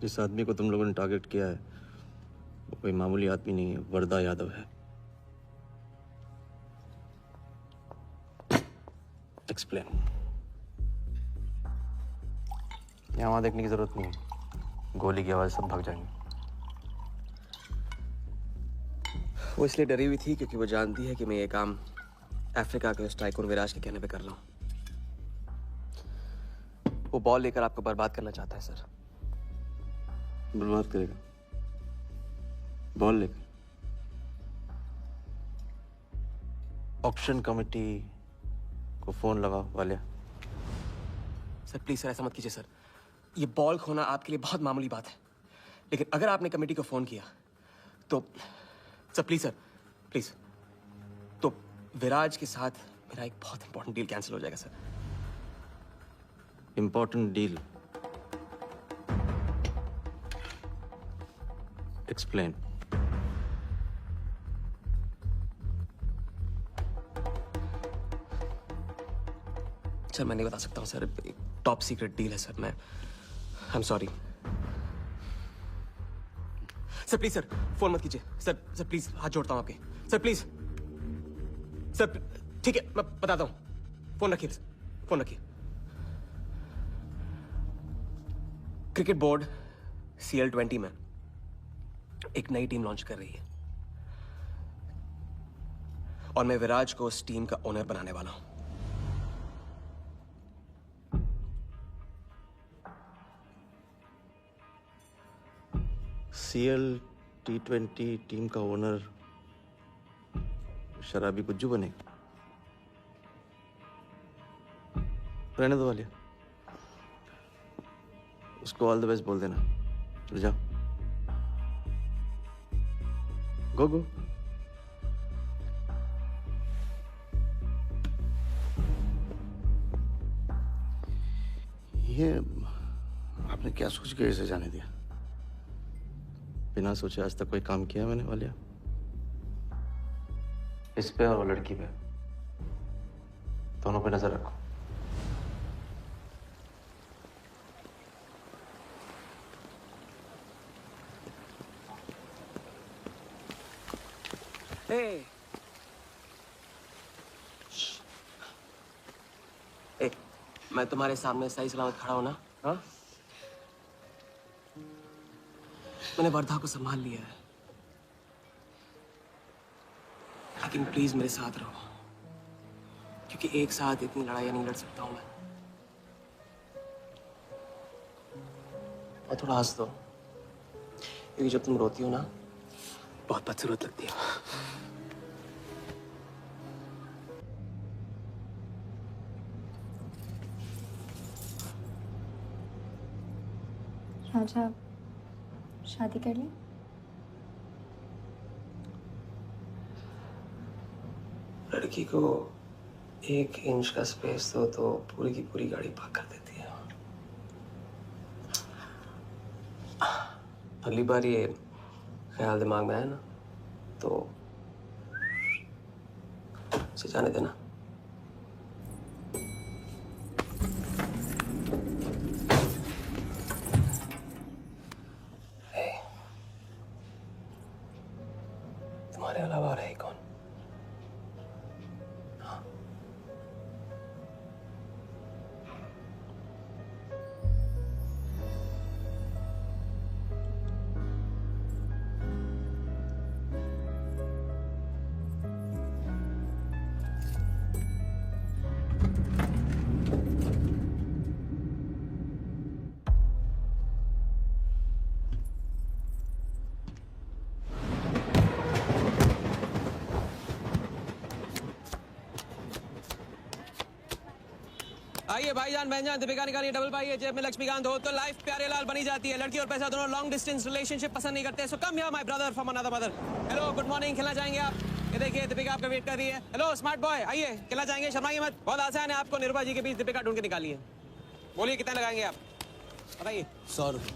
जिस आदमी को तुम लोगों ने टारगेट किया है वो कोई मामूली आदमी नहीं है, वरदा यादव है। एक्सप्लेन। यहाँ वहां देखने की जरूरत नहीं है, गोली की आवाज सब भाग जाएंगे। वो इसलिए डरी हुई थी क्योंकि वो जानती है कि मैं ये काम अफ्रीका के उस टाइकून विराज के कहने पे कर रहा हूँ। वो बॉल लेकर आपको बर्बाद करना चाहता है सर। बर्बाद करेगा? बॉल लेकर? ऑक्शन कमेटी को फोन लगाओ वालिया। सर प्लीज सर, ऐसा मत कीजिए सर। ये बॉल खोना आपके लिए बहुत मामूली बात है, लेकिन अगर आपने कमेटी को फोन किया तो सर प्लीज तो विराज के साथ मेरा एक बहुत इंपॉर्टेंट डील कैंसिल हो जाएगा sir. Important deal? Explain. Sir मैं नहीं बता सकता हूँ सर, एक टॉप सीक्रेट डील है सर। मैं I am sorry sir. Please sir phone मत कीजिए सर प्लीज, हाथ जोड़ता हूँ आपके सर, प्लीज सर। ठीक है मैं बताता हूँ, फोन रखिए फोन रखिए। क्रिकेट बोर्ड CL20 में एक नई टीम लॉन्च कर रही है और मैं विराज को उस टीम का ओनर बनाने वाला हूं। CL T20 टीम का ओनर शराबी गुज्जू बनेगा? रहने दो वालिया, उसको ऑल द बेस्ट बोल देना। चल जाओ, गो गो। ये आपने क्या सोच के इसे जाने दिया? बिना सोचे आज तक कोई काम किया मैंने वालिया? इस पे और वो लड़की पे, दोनों पे नजर रखो। Hey. ए, मैं तुम्हारे सामने सही सलामत खड़ा हूं ना? हाँ? मैंने वर्धा को संभाल लिया है, लेकिन प्लीज मेरे साथ रहो, क्योंकि एक साथ इतनी लड़ाइयां नहीं लड़ सकता हूं मैं। और थोड़ा हंस दो, क्योंकि जब तुम रोती हो ना बहुत बदसूरत लगती है। राजा, शादी कर ली? लड़की को 1 इंच का स्पेस दो तो पूरी की पूरी गाड़ी पार्क कर देती है। अगली बार ये ख्याल दिमाग में आया ना तो उसे जाने देना। तुम्हारे अलावा और है कौन? आइए भाईजान बहनजान, दीपिका निकालिए डबल पाइए, जेब में लक्ष्मीकांत हो तो लाइफ प्यारे लाल बनी जाती है। लड़की और पैसा दोनों लॉन्ग डिस्टेंस रिलेशनशिप पसंद नहीं करते। So come here my brother from another mother. Hello good morning, खेलना चाहेंगे आप? ये देखिए दीपिका आपका वेट कर रही है। हेलो स्मार्ट बॉय, आइए खेलना चाहेंगे? शर्माइए मत, बहुत आसान है। आपको निर्भा जी के बीच दीपिका ढूंढ के निकालिए। बोलिए कितना लगाएंगे आप, बताइए। 100 रुपये।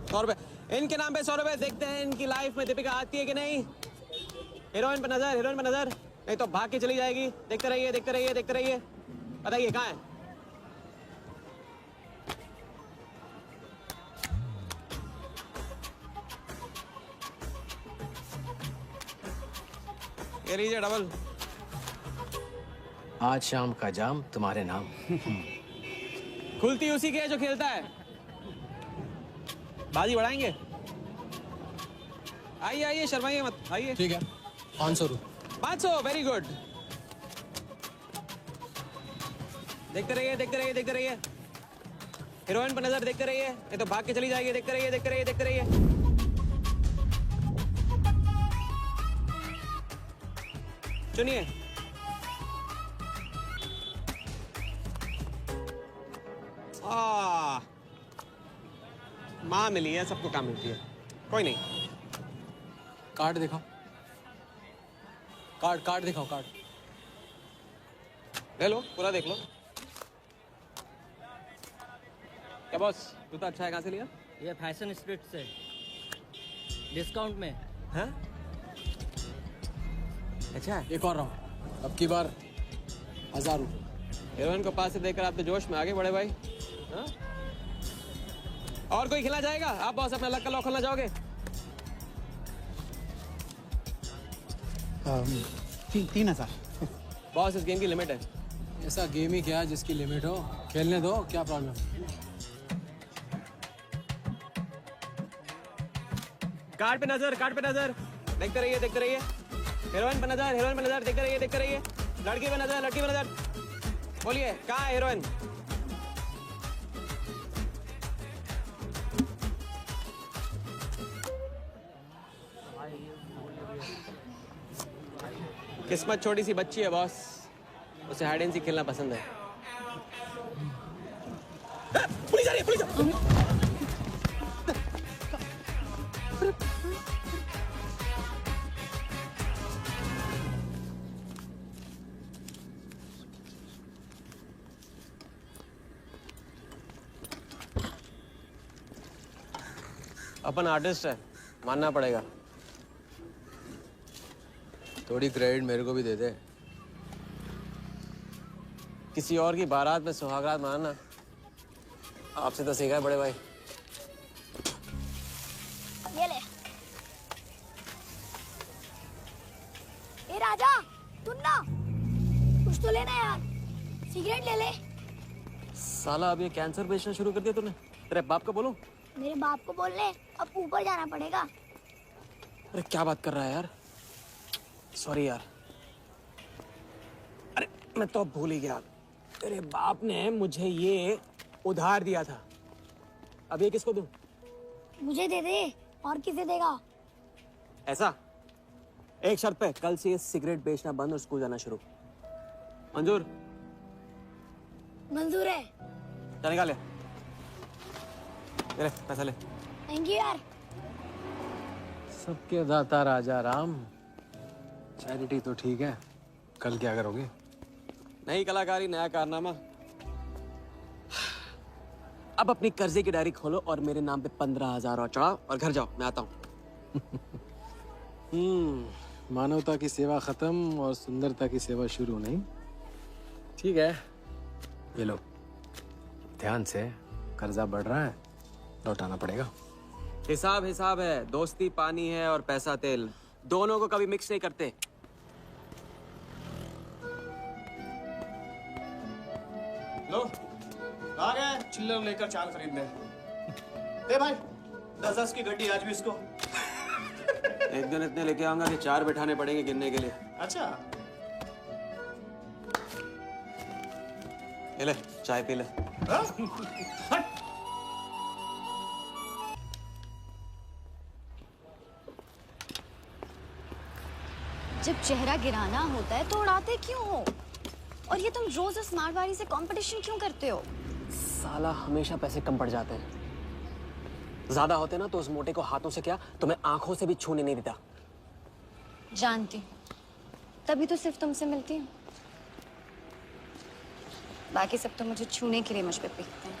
100 रुपये इनके नाम पे 100 रुपये। देखते हैं इनकी लाइफ में दीपिका आती है कि नहीं। हीरोइन पे नजर, हीरोइन पे नजर, नहीं तो भाग के चली जाएगी। देखते रहिए देखते रहिए देखते रहिए। बताइए कहाँ है? ये लीजिए डबल। आज शाम का जाम तुम्हारे नाम। खुलती उसी की है जो खेलता है। बाजी बढ़ाएंगे। आइए आइए, शर्माइए मत, आइए। ठीक है, 500 रू। 500, वेरी गुड। देखते रहिए, देखते रहिए, देखते रहिए। हीरोइन पर नजर, देखते रहिए, ये तो भाग के चली जाएगी। देखते रहिए, देखते रहिए, देखते रहिए। सुनिए, माँ मिली है, सबको काम मिलती है। कोई नहीं। कार्ड दिखाओ, कार्ड दिखाओ, कार्ड। ले लो, पूरा देख लो। क्या बॉस, जूता अच्छा है, कहाँ से लिया? ये फैशन स्ट्रीट से डिस्काउंट में। हाँ? अच्छा है। एक और राउंड, अब की बार 1000 रू। हीरोइन को पास से देखकर आप तो जोश में आगे बढ़े भाई। हाँ? और कोई खिला जाएगा? आप बॉस अपना लक का लॉक खोलना चाहोगे? 3000। बॉस, इस गेम की लिमिट है। ऐसा गेम ही क्या जिसकी लिमिट हो? खेलने दो, क्या प्रॉब्लम? कार्ड पे नजर, कार्ड पे नजर। देखते रहिए, देखते रहिए। हीरोइन पे नजर, हीरोइन पे नजर। देखते रहिए, देखते रहिए। लड़की पे नजर, लड़की पे नजर। बोलिए, कहाँ है हीरोइन? किस्मत छोटी सी बच्ची है बॉस, उसे हाइड एंड सीक खेलना पसंद है। पुलिस आ रही है, पुलिस आ रही है। अपन आर्टिस्ट है, मानना पड़ेगा। थोड़ी क्रेडिट मेरे को भी दे दे। किसी और की बारात में सुहागरात मनाना आपसे तो सीखा है बड़े भाई। ये ले। ए राजा, सुन ना, कुछ तो लेना यार, सिगरेट ले ले। साला अब ये कैंसर बेचना शुरू कर दिया तूने। तेरे बाप को बोलूं? मेरे बाप को बोल ले, अब ऊपर जाना पड़ेगा। अरे क्या बात कर रहा है यार, सॉरी यार। अरे मैं तो भूल ही गया, तेरे बाप ने मुझे ये उधार दिया था। अब ये किसको दूं? मुझे दे दे, और किसे देगा? ऐसा, एक शर्त पे, कल से ये सिगरेट बेचना बंद और स्कूल जाना शुरू। मंजूर? मंजूर है। चल निकाल ले, पैसा ले। थैंक यू यार। सबके दाता राजा राम। चैरिटी तो ठीक है, कल क्या करोगे? नई कलाकारी, नया कारनामा। अब अपनी कर्जे की डायरी खोलो और मेरे नाम पे 15,000 और चढ़ाओ और घर जाओ, मैं आता हूँ। मानवता की सेवा खत्म और सुंदरता की सेवा शुरू नहीं। ठीक है, ये लो, ध्यान से, कर्जा बढ़ रहा है, लौटाना पड़ेगा। हिसाब हिसाब है, दोस्ती पानी है और पैसा तेल, दोनों को कभी मिक्स नहीं करते। लो, आ गए चिल्लर लेकर चाल खरीदने। ए भाई, 10-10 की गड्डी आज भी इसको। एक दिन इतने लेके आऊंगा कि 4 बिठाने पड़ेंगे गिनने के लिए। अच्छा, ये ले, चाय पी ले। हाँ? हट। जब चेहरा गिराना होता है तो उड़ाते क्यों हो? और ये तुम रोज उस मारवाड़ी से कंपटीशन क्यों करते हो? साला हमेशा पैसे कम पड़ जाते हैं। ज्यादा होते ना तो उस मोटे को हाथों से क्या, तुम्हें आंखों से भी छूने नहीं देता। जानती हूँ, तभी तो सिर्फ तुमसे मिलती हूँ। बाकी सब तो मुझे छूने के लिए मुझ पे पीटते हैं,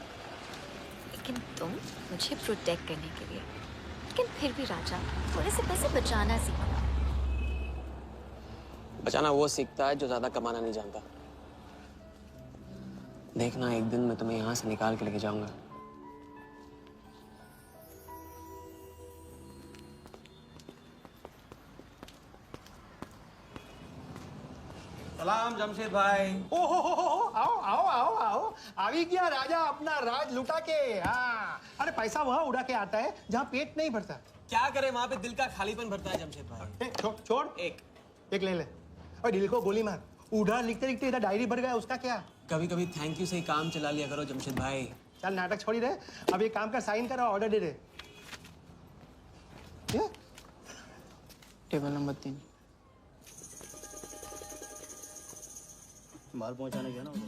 लेकिन तुम मुझे प्रोटेक्ट करने के लिए। लेकिन फिर भी राजा, थोड़े से पैसे बचाना सीखो। बचाना वो सीखता है जो ज्यादा कमाना नहीं जानता। देखना, एक दिन मैं तुम्हें यहाँ से निकाल के लेके जाऊंगा। सलाम जमशेद भाई। ओ हो, आओ आओ आओ आओ, आवी गया राजा अपना राज लुटा के। हाँ, अरे पैसा वहाँ उड़ा के आता है जहाँ पेट नहीं भरता। क्या करे, वहाँ पे दिल का खालीपन भरता है जमशेद भाई। छोड़ एक ले ले। और दिल को गोली मार। उधार लिखते लिखते इधर डायरी भर गया, उसका क्या? कभी कभी थैंक यू से ही काम चला लिया करो जमशेद भाई। चल नाटक छोड़ी रहे, अब एक काम कर, साइन कर और ऑर्डर दे दे। Table number 3। माल पहुंचाने गया ना उधर,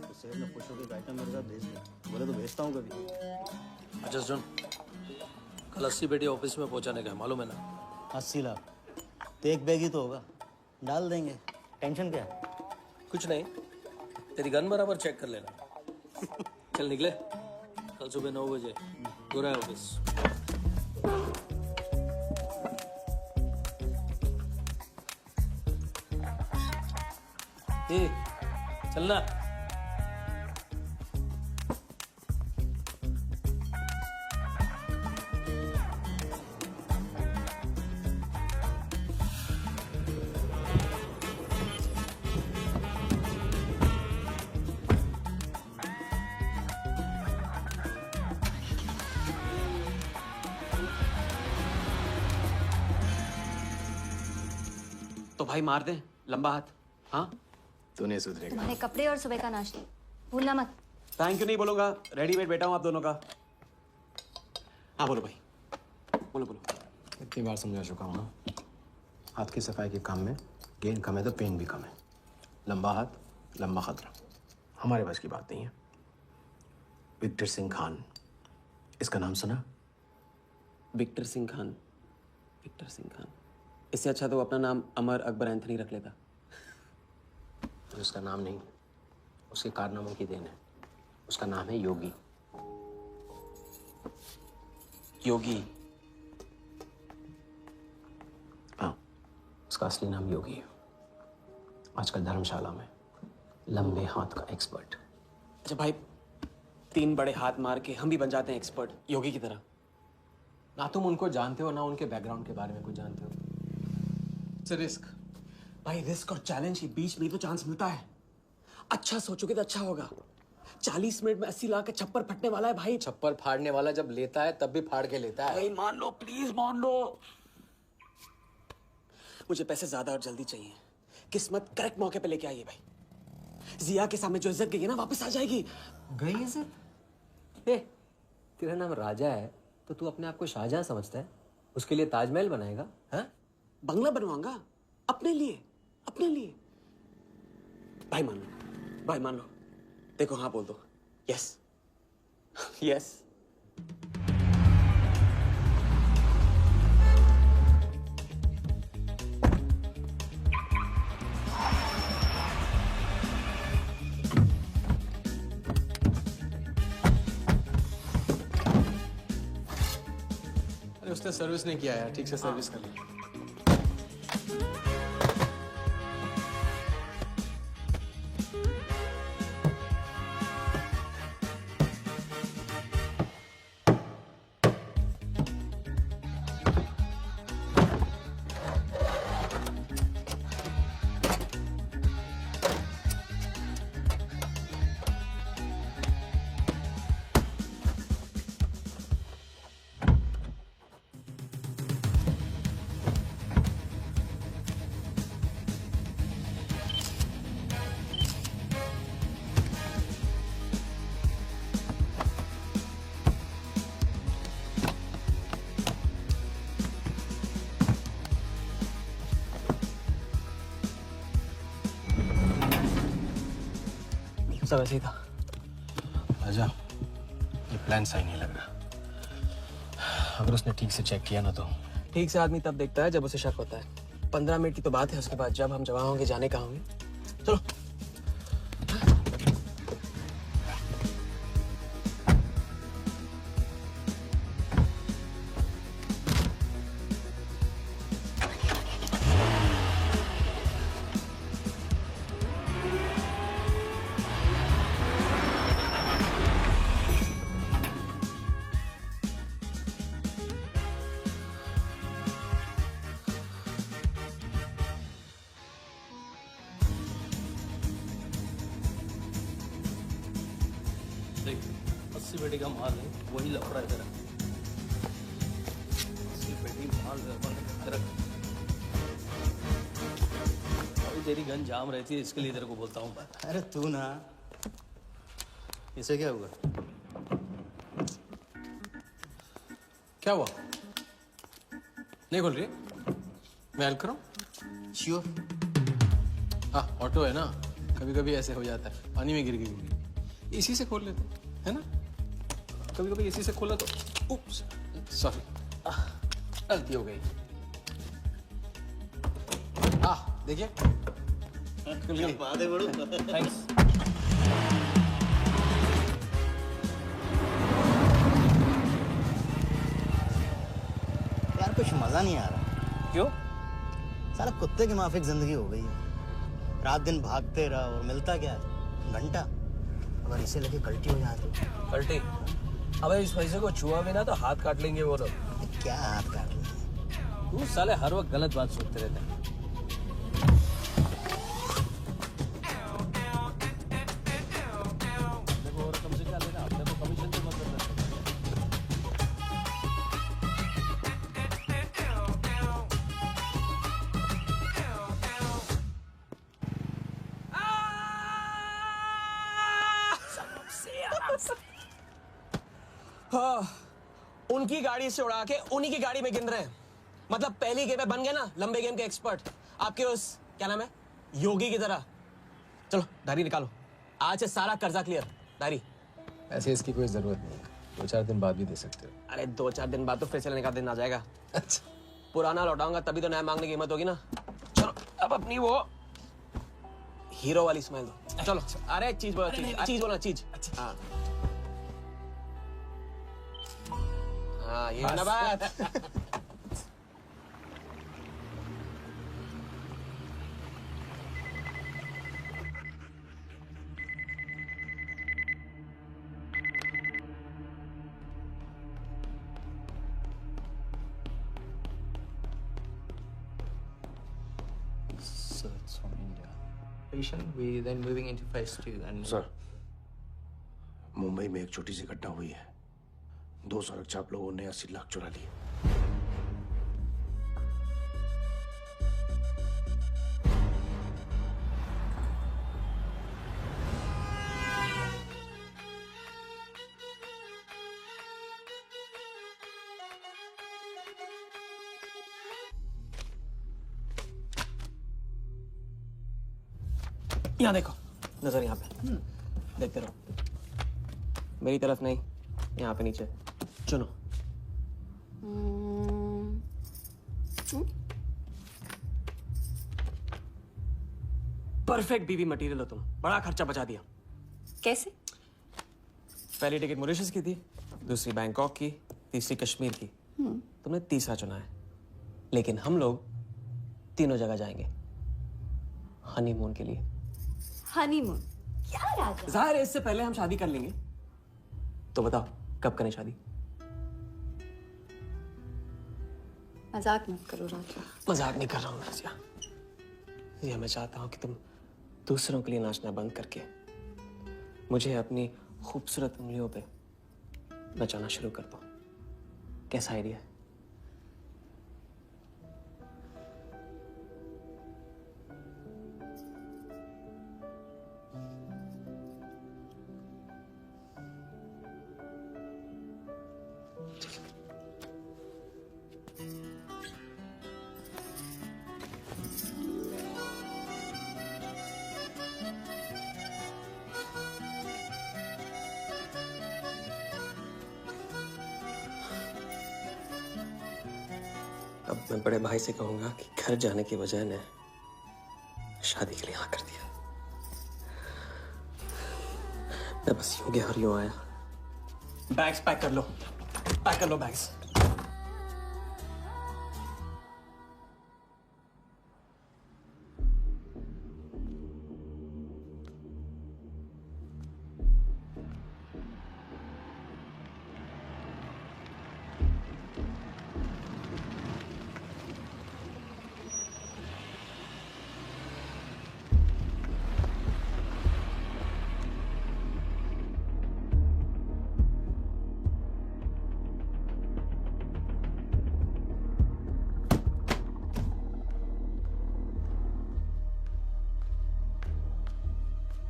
तो सेठ ने खुश होकर आइटम मेरे साथ भेज दिया। बोले तो भेजता हूँ कभी। अच्छा सुन, कल 80 पेटी ऑफिस में पहुंचाने का है, मालूम है ना? 80 लाख तो एक बैग ही तो होगा, डाल देंगे। टेंशन क्या है? कुछ नहीं, तेरी गन बराबर चेक कर लेना। चल निकले, कल सुबह 9 बजे गोरा ऑफिस। चलना। तो भाई मार दे लंबा हाथ। हाँ तू नहीं सुधरेगा। तुम्हारे कपड़े और सुबह का नाश्ता भूलना मत। थैंक यू नहीं बोलूंगा, रेडीमेड बेटा हूँ आप दोनों का। हाँ बोलो भाई, बोलो बोलो। इतनी बार समझा चुका हूँ ना, हाथ की सफाई के काम में गेन कम है तो पेन भी कम है। लंबा हाथ लंबा खतरा, हमारे बस की बात नहीं है। विक्टर सिंह खान, इसका नाम सुना? Victor Singh Khan, Victor Singh Khan. इससे अच्छा तो अपना नाम अमर अकबर एंथनी रख लेता। उसका नाम नहीं, उसके कारनामों की देन है। उसका नाम है योगी। योगी? हाँ, उसका असली नाम योगी है। आजकल धर्मशाला में लंबे हाथ का एक्सपर्ट। अच्छा भाई, 3 बड़े हाथ मार के हम भी बन जाते हैं एक्सपर्ट योगी की तरह। ना तुम उनको जानते हो ना उनके बैकग्राउंड के बारे में कुछ जानते हो। इट्स अ रिस्क भाई, रिस्क और चैलेंज के बीच में तो चांस मिलता है। अच्छा सोचोगे तो अच्छा होगा। 40 मिनट में 80 लाख का छप्पर फटने वाला है भाई। छप्पर फाड़ने वाला जब लेता है तब भी फाड़ के लेता है। भाई मान लो, प्लीज मान लो। मुझे पैसे ज्यादा और जल्दी चाहिए। किस्मत करेक्ट मौके पे लेके आइए भाई। जिया के सामने जो इज्जत गई है ना, वापस आ जाएगी। गई इज्जत? तेरा नाम राजा है तो तू अपने आप को शाहजहां समझता है? उसके लिए ताजमहल बनाएगा? हाँ, बंगला बनवाऊंगा अपने लिए, अपने लिए। भाई मान लो, भाई मान लो। देखो हाँ बोल दो। Yes yes. अरे उसने सर्विस नहीं किया यार, ठीक से सर्विस कर ली। सब ऐसे ही था। राजा, ये प्लान सही नहीं लग रहा। अगर उसने ठीक से चेक किया ना तो। ठीक से आदमी तब देखता है जब उसे शक होता है। 15 मिनट की तो बात है, उसके बाद जब हम जवान होंगे जाने कहाँ होंगे। चलो। देख 80 पेटी का माल है, वही लफड़ा है तेरा। 80 पेटी माल तेरा। अभी तेरी गन जाम रहती है, इसके लिए तेरे को बोलता हूँ। अरे तू ना, इसे क्या हुआ? क्या हुआ? नहीं खोल रही? मैं हेल्प करूं? श्योर। हाँ, ऑटो है ना, कभी कभी ऐसे हो जाता है, पानी में गिर गई। इसी से खोल लेते है ना? कभी कभी इसी से खोला तो उप्स, सॉरी, गलती हो गई। देखिए, बात है बड़ू। थैंक्स। यार कुछ मजा नहीं आ रहा। क्यों? साला कुत्ते की माफिक जिंदगी हो गई है। रात दिन भागते रहो और मिलता क्या है? घंटा। अगर इसे लेके कल्टी हो जाती। पलटी? अबे इस पैसे को छुआ भी ना तो हाथ काट लेंगे वो लोग। क्या हाथ काट लेंगे? तू साले हर वक्त गलत बात सोचते रहते हैं। देखो और कम से क्या लेना, अपने को कमीशन से मतलब है। हाँ, उनकी गाड़ी से उड़ा के उन्हीं की गाड़ी में गिन रहे हैं। मतलब पहली गेम में बन गए ना लंबे गेम के एक्सपर्ट, आपके उस क्या नाम है योगी की तरह। चलो डायरी निकालो, आज से सारा कर्जा क्लियर। डायरी। ऐसे इसकी कोई जरूरत नहीं, 2-4 दिन बाद भी दे सकते हो। अरे 2-4 दिन बाद तो फिर चलने का दिन आ जाएगा। अच्छा, पुराना लौटाऊंगा तभी तो नया मांगने की हिम्मत होगी ना। चलो अब अपनी वो हीरो वाली स्माइल दो। चलो। अरे चीज बोलो, चीज बोलो, चीज। हाँ हाँ, ये ना बात। So it's from India. Patient, we then moving into phase 2 and sir, Mumbai में एक छोटी सी घटना हुई है। 2 सड़क चाप लोगों ने 80 लाख चुरा लिए। यहाँ देखो, नजर यहाँ पे। देखते रहो, मेरी तरफ नहीं, यहाँ पे नीचे। चुनो। परफेक्ट बीवी मटेरियल हो तुम, बड़ा खर्चा बचा दिया। कैसे? पहली टिकट मॉरिशस की थी, दूसरी बैंकॉक की, तीसरी कश्मीर की। तुमने तीसरा चुना है, लेकिन हम लोग तीनों जगह जाएंगे हनीमून के लिए। हनीमून? क्या राजा? जाहिर है इससे पहले हम शादी कर लेंगे। तो बताओ कब करें शादी? मजाक मत करो राजा। मजाक नहीं कर रहा हूँ रजिया। ये मैं चाहता हूँ कि तुम दूसरों के लिए नाचना बंद करके मुझे अपनी खूबसूरत उंगलियों पे नचाना शुरू कर दो। कैसा आइडिया है? अब मैं बड़े भाई से कहूंगा कि घर जाने की वजह ने शादी के लिए हाँ कर दिया। मैं बस यूं गया और यूं आया। बैग्स पैक कर लो, पैक कर लो बैग्स।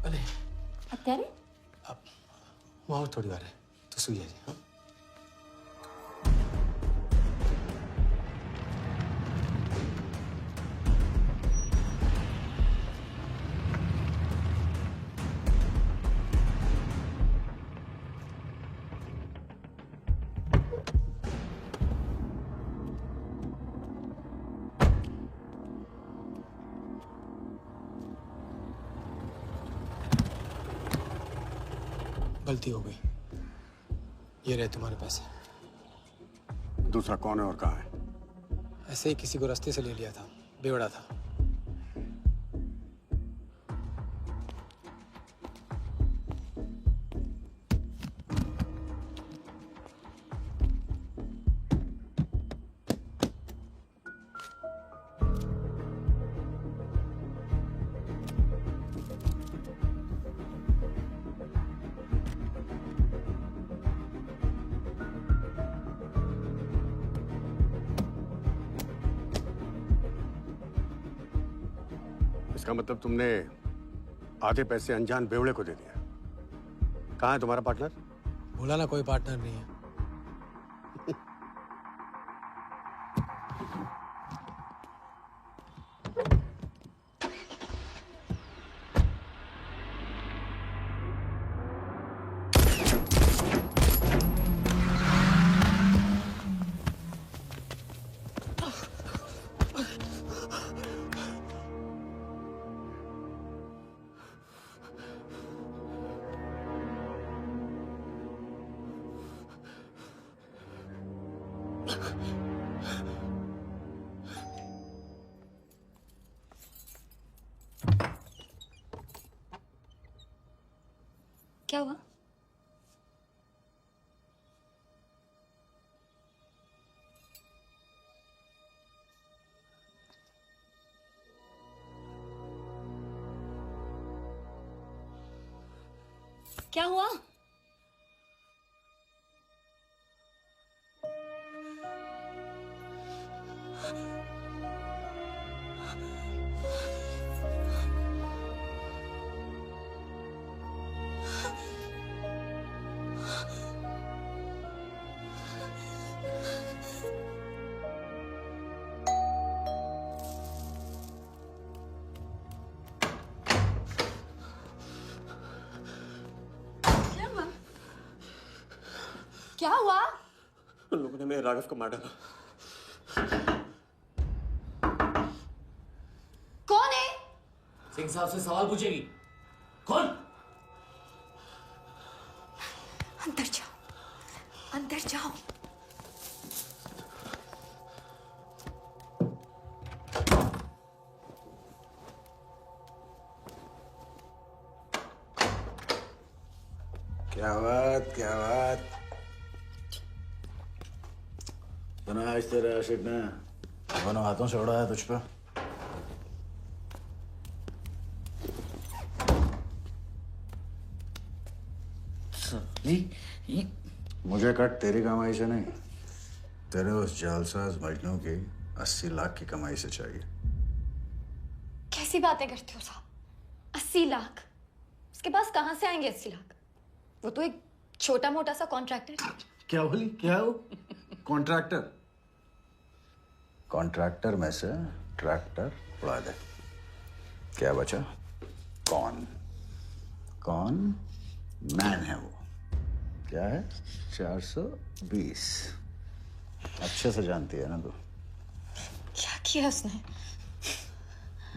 अरे અત્યારે હું આવું થોડી વાર તો સુઈ જજે હા गलती हो गई ये रहे तुम्हारे पैसे दूसरा कौन है और कहाँ है ऐसे ही किसी को रास्ते से ले लिया था बेवड़ा था इसका मतलब तुमने आधे पैसे अनजान बेवड़े को दे दिया कहाँ है तुम्हारा पार्टनर बोला ना कोई पार्टनर नहीं है क्या हुआ? क्या हुआ? क्या हुआ? उन लोगों ने मेरे राघव को मार डाला। कौन है? सिंह साहब से सवाल पूछेगी। कौन? अंदर जाओ, अंदर जाओ। क्या बात क्या बात बना आज तेरा आशिक ने दोनों हाथों से उड़ाया तुझ पे मुझे कट तेरी कमाई से नहीं तेरे उस जालसाज मजनू की 80 लाख की कमाई से चाहिए। कैसी बातें करते हो साहब? 80 लाख? उसके पास कहां से आएंगे 80 लाख? वो तो एक छोटा मोटा सा कॉन्ट्रैक्टर है। क्या बोली क्या हो? कॉन्ट्रैक्टर कॉन्ट्रैक्टर में से ट्रैक्टर उड़ा दे क्या बचा? कौन कौन मैन है वो? क्या है? 420 अच्छे से जानती है ना तू? क्या किया उसने?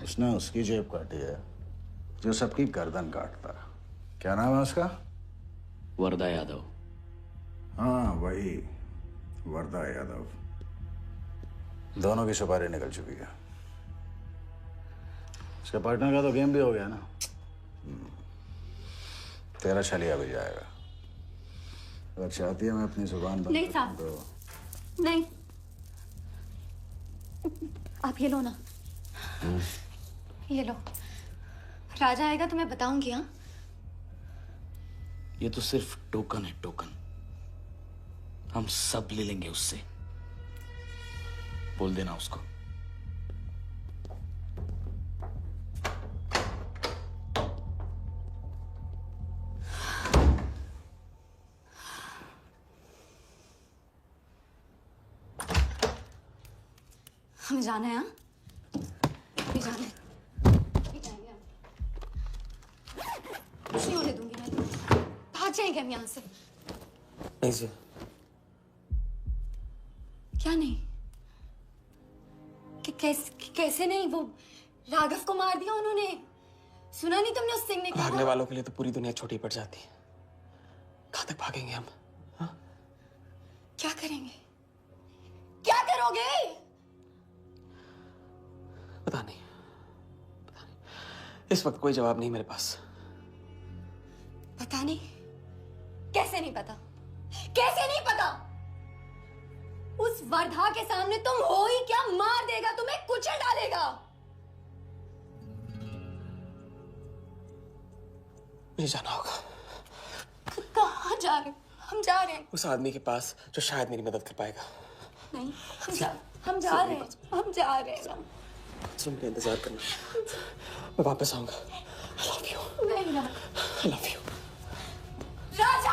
उसने उसकी जेब काटी है जो सबकी गर्दन काटता। क्या नाम है उसका? वरदा यादव। हाँ वही वरदा यादव। दोनों की सुपारी निकल चुकी है। उसके पार्टनर का तो गेम भी हो गया ना। तेरा छलिया भी जाएगा। अगर चाहती है मैं अपनी जुबान बंद नहीं साहब तो नहीं आप ये लो ना ये लो राजा आएगा तो मैं बताऊंगी। हाँ ये तो सिर्फ टोकन है टोकन हम सब ले लेंगे उससे बोल देना उसको। हमें जाना है, हाँ? अभी जाना है। अभी जाएंगे हम। कुछ नहीं होने दूंगी मैं। भाग जाएंगे हम यहाँ से। नहीं जी। क्या नहीं? कैसे नहीं? वो राघव को मार दिया उन्होंने। सुना नहीं तुमने उस सिंह ने क्या? भागने वालों के लिए तो पूरी दुनिया छोटी पड़ जाती है। कहाँ तक भागेंगे हम? क्या करेंगे? क्या करोगे? पता नहीं। इस वक्त कोई जवाब नहीं मेरे पास। पता नहीं? कैसे नहीं पता? कैसे नहीं पता? उस वर्धा के सामने तुम हो ही क्या? मार देगा, तुम्हें कुचल डालेगा। मुझे जाना होगा। कहाँ जा रहे हो? हम जा रहे हैं। उस आदमी के पास जो शायद मेरी मदद कर पाएगा। नहीं, हम जा रहे हैं। हम जा रहे हैं। तुम मेरा इंतजार करना। मैं वापस आऊंगा। I love you. नहीं ना। I love you. राजा!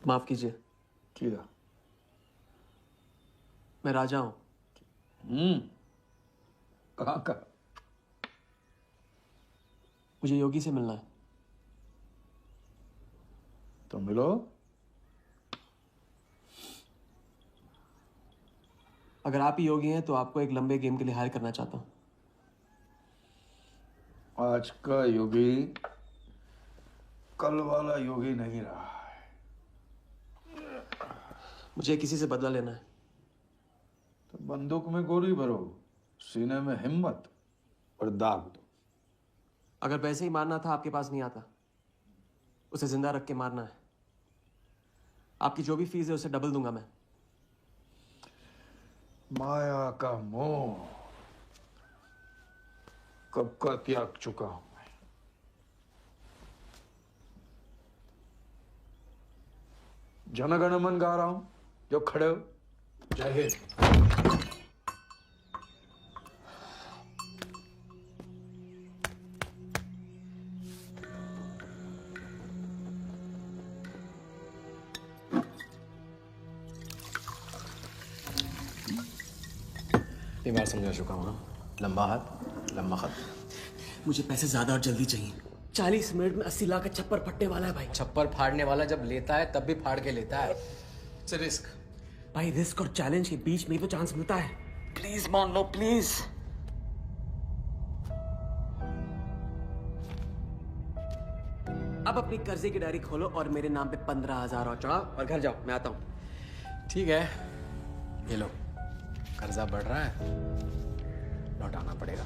माफ कीजिए। किया। मैं राजा हूं। कहाँ का? मुझे योगी से मिलना है। तो मिलो। अगर आप ही योगी हैं तो आपको एक लंबे गेम के लिए हायर करना चाहता हूं। आज का योगी कल वाला योगी नहीं रहा। मुझे किसी से बदला लेना है। तो बंदूक में गोली भरो, सीने में हिम्मत और दाग दो। अगर वैसे ही मारना था आपके पास नहीं आता। उसे जिंदा रख के मारना है। आपकी जो भी फीस है उसे डबल दूंगा मैं। माया का मोह कब का त्याग चुका हूं मैं। जनगण मन गा रहा हूं, जो खड़े हो। जय हिंद। इतनी बार समझा चुका हूं। लंबा हाथ लंबा खत। मुझे पैसे ज्यादा और जल्दी चाहिए। 40 मिनट में 80 लाख का छप्पर फटने वाला है भाई। छप्पर फाड़ने वाला जब लेता है तब भी फाड़ के लेता है। इट्स रिस्क भाई। रिस्क और चैलेंज के बीच में ही तो चांस मिलता है। प्लीज मान लो प्लीज। अब अपनी कर्जे की डायरी खोलो और मेरे नाम पे 15,000 और चढ़ाओ और घर जाओ। मैं आता हूं। ठीक है, ये लो। कर्जा बढ़ रहा है, लौटाना पड़ेगा।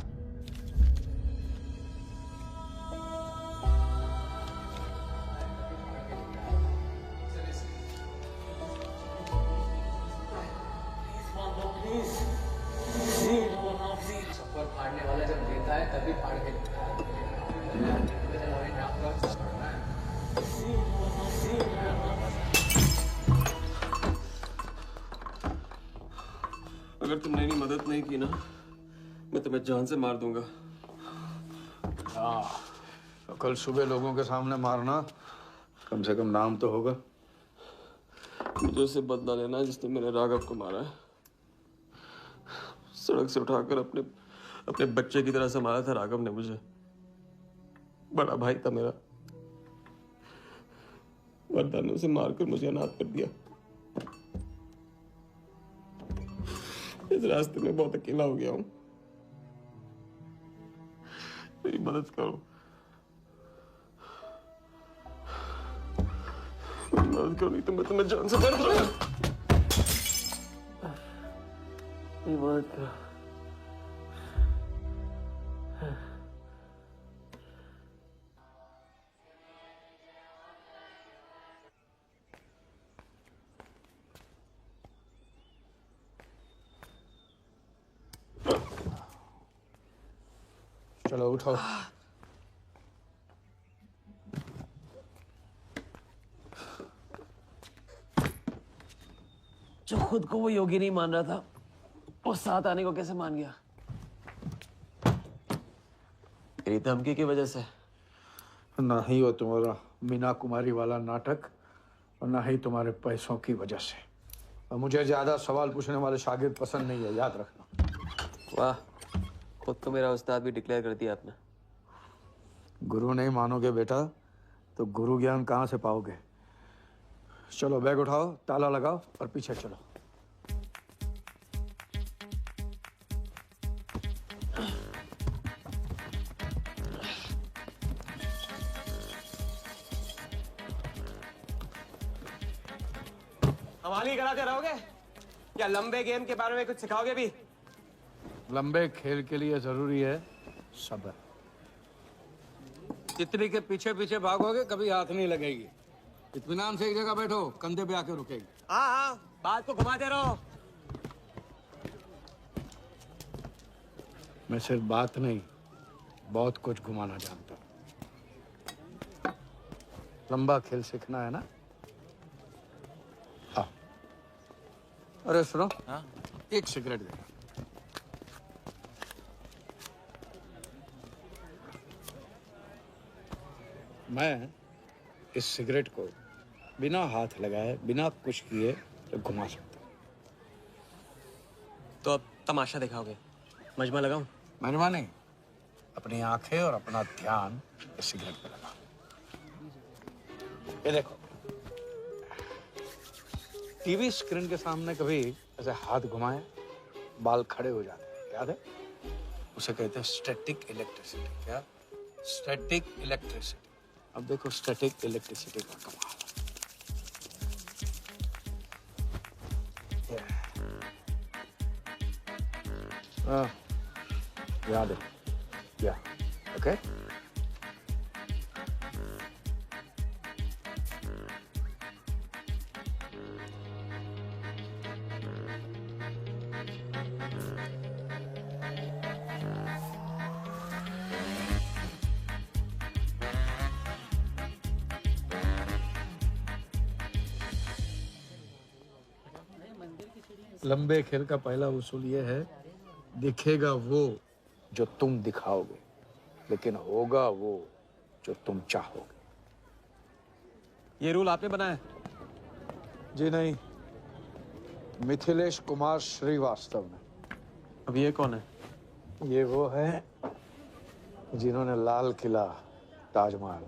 छप्पर फाड़ने वाला जब लेता है तभी फाड़ के लेता है। अगर तुमने मेरी मदद नहीं की ना, मैं तुम्हें जान से मार दूंगा। हाँ, तो कल सुबह लोगों के सामने मारना, कम से कम नाम तो होगा। मुझे उससे बदला लेना है जिसने मेरे राघव को मारा है। सड़क से उठाकर अपने बच्चे की तरह संभाला था राघव ने मुझे। बड़ा भाई था मेरा। वर्धा ने उसे मारकर मुझे अनाथ कर दिया। इस रास्ते में बहुत अकेला हो गया हूं। मेरी मदद करो। मेरी मदद करो, नहीं तो मैं तुम्हें जान से मार दूंगा। मेरी मदद करो। चलो उठो। जो खुद को वो योगी नहीं मान रहा था, वो साथ आने को कैसे मान गया? तेरी धमकी की वजह से। ना ही वो तुम्हारा मीना कुमारी वाला नाटक और ना ही तुम्हारे पैसों की वजह से। और मुझे ज्यादा सवाल पूछने वाले शागिर्द पसंद नहीं है, याद रखना। वाह, खुद तो मेरा उस्ताद भी डिक्लेयर कर दिया आपने। गुरु नहीं मानोगे बेटा तो गुरु ज्ञान कहाँ से पाओगे। चलो बैग उठाओ, ताला लगाओ और पीछे चलो। हमारी कराते रहोगे या लंबे गेम के बारे में कुछ सिखाओगे भी? लंबे खेल के लिए जरूरी है सब्र। तितली के पीछे पीछे भागोगे कभी हाथ नहीं लगेगी। इत्मीनान से एक जगह बैठो, कंधे पे आके रुकेगी। हाँ हाँ, बात को घुमाते रहो। मैं सिर्फ बात नहीं, बहुत कुछ घुमाना जानता हूँ। लंबा खेल सीखना है ना? हाँ। अरे सुनो, हाँ? एक सिगरेट दे। मैं इस सिगरेट को बिना हाथ लगाए, बिना कुछ किए तो घुमा सकता हूँ। तो अब तमाशा दिखाओगे? मजमा लगाऊं? मजमा नहीं, अपनी आंखें और अपना ध्यान इस सिगरेट पे लगा। ये देखो, टीवी स्क्रीन के सामने कभी ऐसे हाथ घुमाए बाल खड़े हो जाते हैं, याद है? उसे कहते हैं स्टैटिक इलेक्ट्रिसिटी। क्या? Static electricity. अब देखो स्टैटिक इलेक्ट्रिसिटी का कमाल। याद है? या ओके। लंबे खेल का पहला उसूल यह है, दिखेगा वो जो तुम दिखाओगे, लेकिन होगा वो जो तुम चाहोगे। ये रूल आपने बनाया? जी नहीं, मिथिलेश कुमार श्रीवास्तव ने। अब ये कौन है? ये वो है जिन्होंने लाल किला, ताजमहल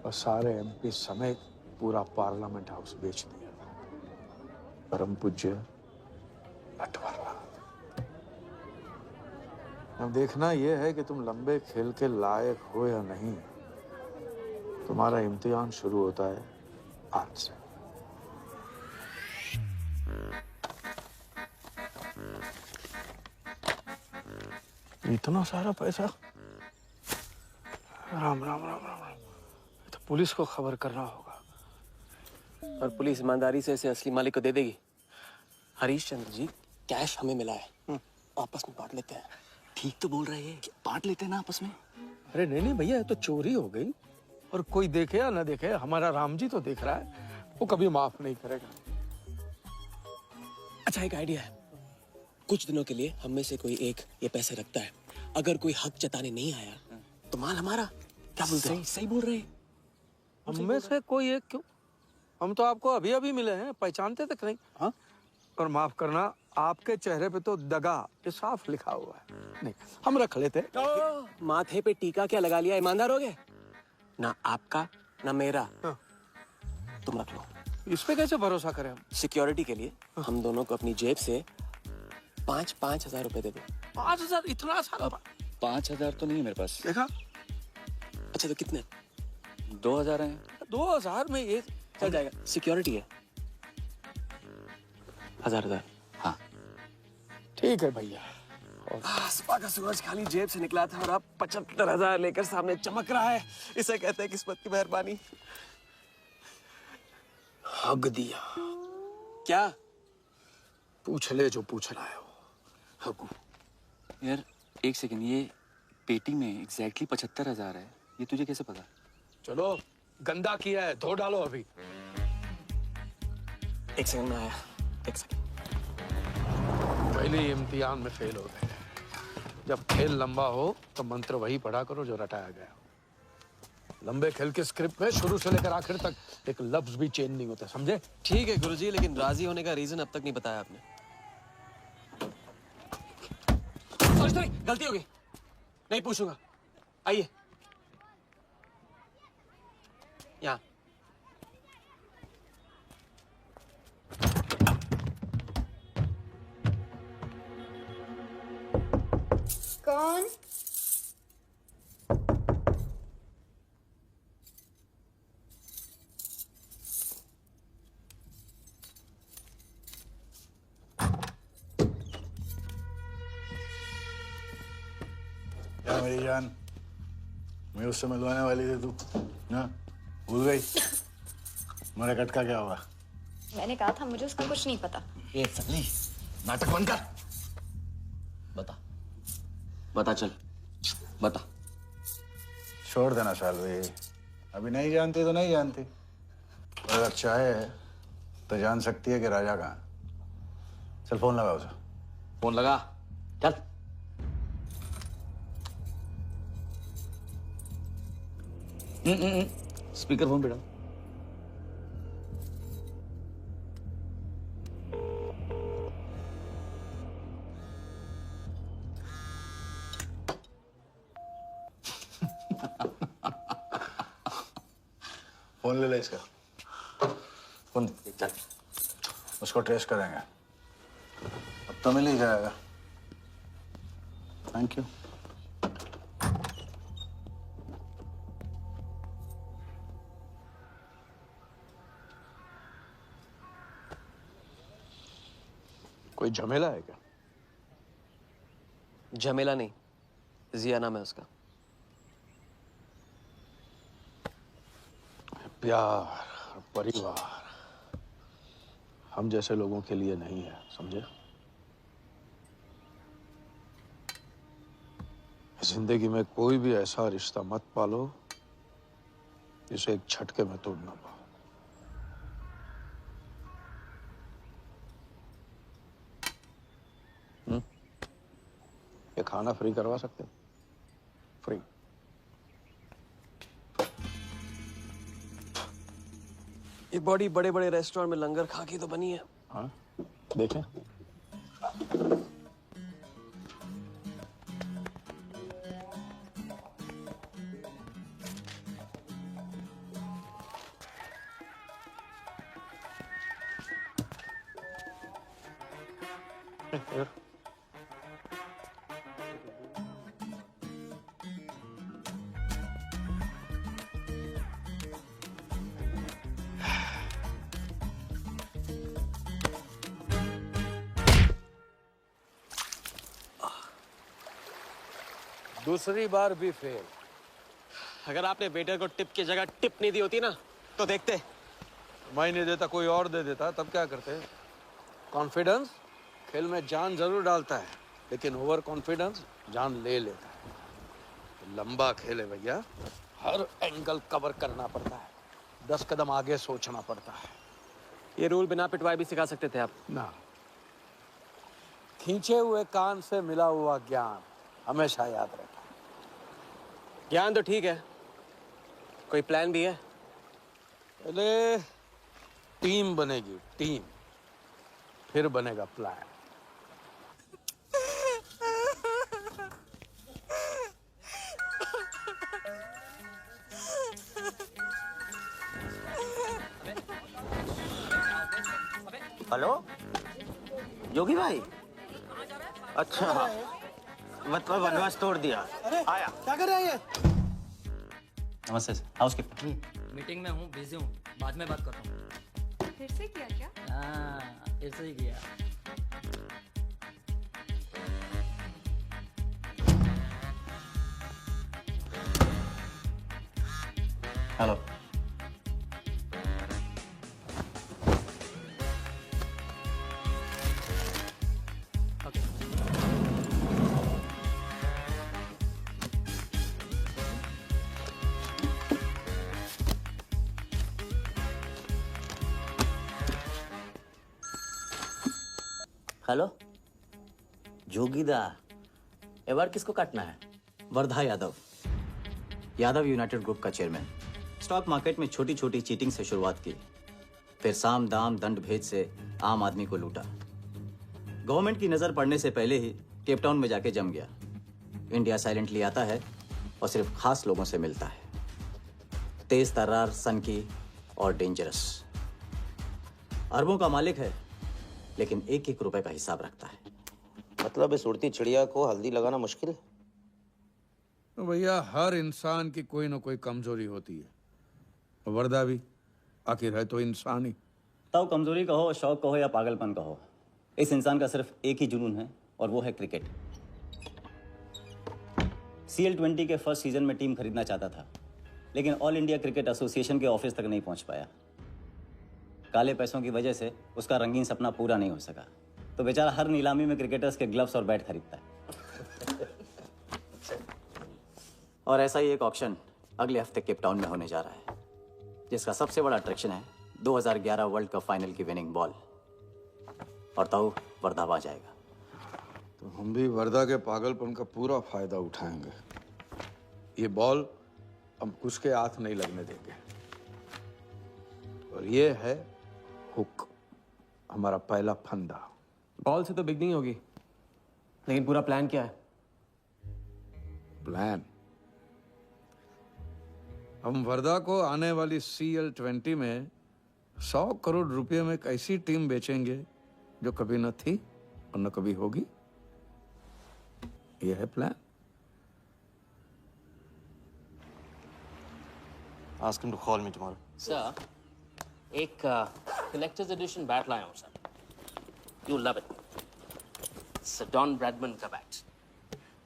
और सारे एमपी समेत पूरा पार्लियामेंट हाउस बेच दिया था। परम पूज्य नटवरलाल। अब देखना यह है कि तुम लंबे खेल के लायक हो या नहीं। तुम्हारा इम्तिहान शुरू होता है आज से। इतना सारा पैसा? राम राम राम राम राम। तो पुलिस को खबर करना होगा। और पुलिस ईमानदारी से इसे असली मालिक को दे देगी। हरीश चंद्र जी, कैश हमें मिला है, आपस में बांट लेते हैं। ठीक तो बोल रहे हैं, बांट लेते हैं ना आपस में। अरे नहीं नहीं भैया, ये तो चोरी हो गई और कोई देखे या ना देखे, हमारा राम जी तो देख रहा है, वो कभी माफ नहीं करेगा। अच्छा, एक आइडिया है। कुछ दिनों के लिए हम में से कोई एक ये पैसे रखता है। अगर कोई हक जताने नहीं आया तो माल हमारा। क्या बोलते हैं? सही बोल रहे हैं। हम में से कोई एक क्यों? हम तो आपको अभी अभी मिले हैं, पहचानते तक नहीं। हाँ? और माफ करना, आपके चेहरे पे तो दगा ये साफ लिखा हुआ है। नहीं, हम रख लेते। माथे पे टीका क्या लगा लिया? ईमानदार हो गए ना? आपका ना मेरा। तुम रख लो। इस पे कैसे भरोसा करें हम? सिक्योरिटी के लिए हम दोनों को अपनी जेब से 5,000 रुपए दे दो। 5,000? इतना सारा? 5,000 तो नहीं है मेरे पास। देखा? अच्छा तो कितने? 2,000 हैं। 2,000 में ये चल जाएगा। सिक्योरिटी है 1,000। हाँ ठीक है भैया। सुबह का सूरज खाली जेब से निकला था और अब 75,000 लेकर सामने चमक रहा है। इसे कहते हैं किस्मत की मेहरबानी। हक दिया। क्या? पूछ ले जो पूछना है वो। हकू। यार एक सेकंड, ये पेटी में एग्जैक्टली 75,000 है। ये तुझे कैसे पता? चलो, गंदा किया है, धो डालो अभी। एक सेकंड में आया, एक सेकंड। पहले ही इम्तिहान में फेल हो गए। जब खेल लंबा हो तो मंत्र वही पढ़ा करो जो रटाया गया। लंबे खेल के स्क्रिप्ट में शुरू से लेकर आखिर तक एक लफ्ज भी चेंज नहीं होता, समझे? ठीक है गुरुजी, लेकिन राजी होने का रीजन अब तक नहीं बताया आपने। सॉरी, गलती हो गई, नहीं पूछूंगा। आइए यहाँ। कौन? क्या मेरी जान, मैं उससे मिलवाने वाली थी तू ना, भूल गई? मेरा कटका क्या हुआ? मैंने कहा था मुझे उसका कुछ नहीं पता। ये सगली नाटक बंद कर। बता, बता, चल बता। छोड़ देना सालवी, अभी नहीं जानती तो नहीं जानती, और अगर चाहे तो जान सकती है कि राजा कहाँ। चल फोन लगा उसे। फोन लगा, चल। स्पीकर फोन पे डाल। फोन ले ले इसका, फोन चल। उसको ट्रेस करेंगे, अब तो मिल ही जाएगा। Thank you. कोई झमेला है क्या? झमेला नहीं, जिया नाम है उसका। प्यार, परिवार हम जैसे लोगों के लिए नहीं है, समझे? जिंदगी में कोई भी ऐसा रिश्ता मत पालो जिसे एक झटके में तोड़ ना पाओ। ये खाना फ्री करवा सकते हो? फ्री। ये बॉडी बड़े बड़े रेस्टोरेंट में लंगर खा के तो बनी है। हाँ, देखें। दूसरी बार भी फेल। अगर आपने वेटर को टिप की जगह टिप नहीं दी होती ना तो देखते। मैं नहीं देता, कोई और दे देता, तब क्या करते? कॉन्फिडेंस खेल में जान जरूर डालता है, लेकिन ओवर कॉन्फिडेंस जान ले लेता है। लंबा खेल है भैया, हर एंगल कवर करना पड़ता है, 10 कदम आगे सोचना पड़ता है। ये रूल बिना पिटवाए भी सिखा सकते थे आप ना। खींचे हुए कान से मिला हुआ ज्ञान हमेशा याद रहता है। ज्ञान तो ठीक है, कोई प्लान भी है? पहले टीम बनेगी, टीम, फिर बनेगा प्लान। हेलो योगी भाई, अच्छा मतलब वनवास तोड़ दिया। आया। क्या कर रहे हैं ये? नमस्ते सर, हाउसकीपर। मीटिंग में हूँ, बिजी हूँ, बाद में बात करता हूँ। फिर से किया क्या? हाँ, फिर से ही किया। हेलो। हेलो जोगीदा, अवार्ड किसको काटना है? वर्धा यादव, यादव यूनाइटेड ग्रुप का चेयरमैन। स्टॉक मार्केट में छोटी छोटी चीटिंग से शुरुआत की, फिर साम दाम दंड भेद से आम आदमी को लूटा। गवर्नमेंट की नजर पड़ने से पहले ही केप टाउन में जाके जम गया। इंडिया साइलेंटली आता है और सिर्फ खास लोगों से मिलता है। तेज तर्रार, सनकी और डेंजरस। अरबों का मालिक है, लेकिन एक एक रुपए का हिसाब रखता है। मतलब इस उड़ती चिड़िया को हल्दी लगाना मुश्किल है? तो भैया हर इंसान की कोई ना कोई कमजोरी होती है। वर्दा भी आखिर है तो इंसान ही। ताऊ कमजोरी कहो, शौक कहो या पागलपन कहो, इस इंसान का सिर्फ एक ही जुनून है और वो है क्रिकेट। CL20 के फर्स्ट सीजन में टीम खरीदना चाहता था, लेकिन ऑल इंडिया क्रिकेट एसोसिएशन के ऑफिस तक नहीं पहुंच पाया। काले पैसों की वजह से उसका रंगीन सपना पूरा नहीं हो सका, तो बेचारा हर नीलामी में क्रिकेटर्स के ग्लव्स और बैट खरीदता है। और ऐसा ही एक ऑक्शन अगले हफ्ते केप टाउन में होने जा रहा है, जिसका सबसे बड़ा अट्रैक्शन है 2011 वर्ल्ड कप फाइनल की विनिंग बॉल। और ताऊ वर्धा आ जाएगा। तो हम भी वर्दा के पागलपन का पूरा फायदा उठाएंगे। ये बॉल हम कुछ के हाथ नहीं लगने देंगे। और ये है हुक, हमारा पहला फंदा। बॉल से तो बिग नहीं होगी, लेकिन पूरा प्लान क्या है? प्लान? हम वर्दा को आने वाली CL20 में 100 करोड़ रुपए में एक ऐसी टीम बेचेंगे जो कभी न थी और न कभी होगी। यह है plan. Ask him to call me tomorrow. Sir, एक कलेक्टर्स एडिशन बैट लाया हूँ sir. You love it. Sir Don Bradman का बैट।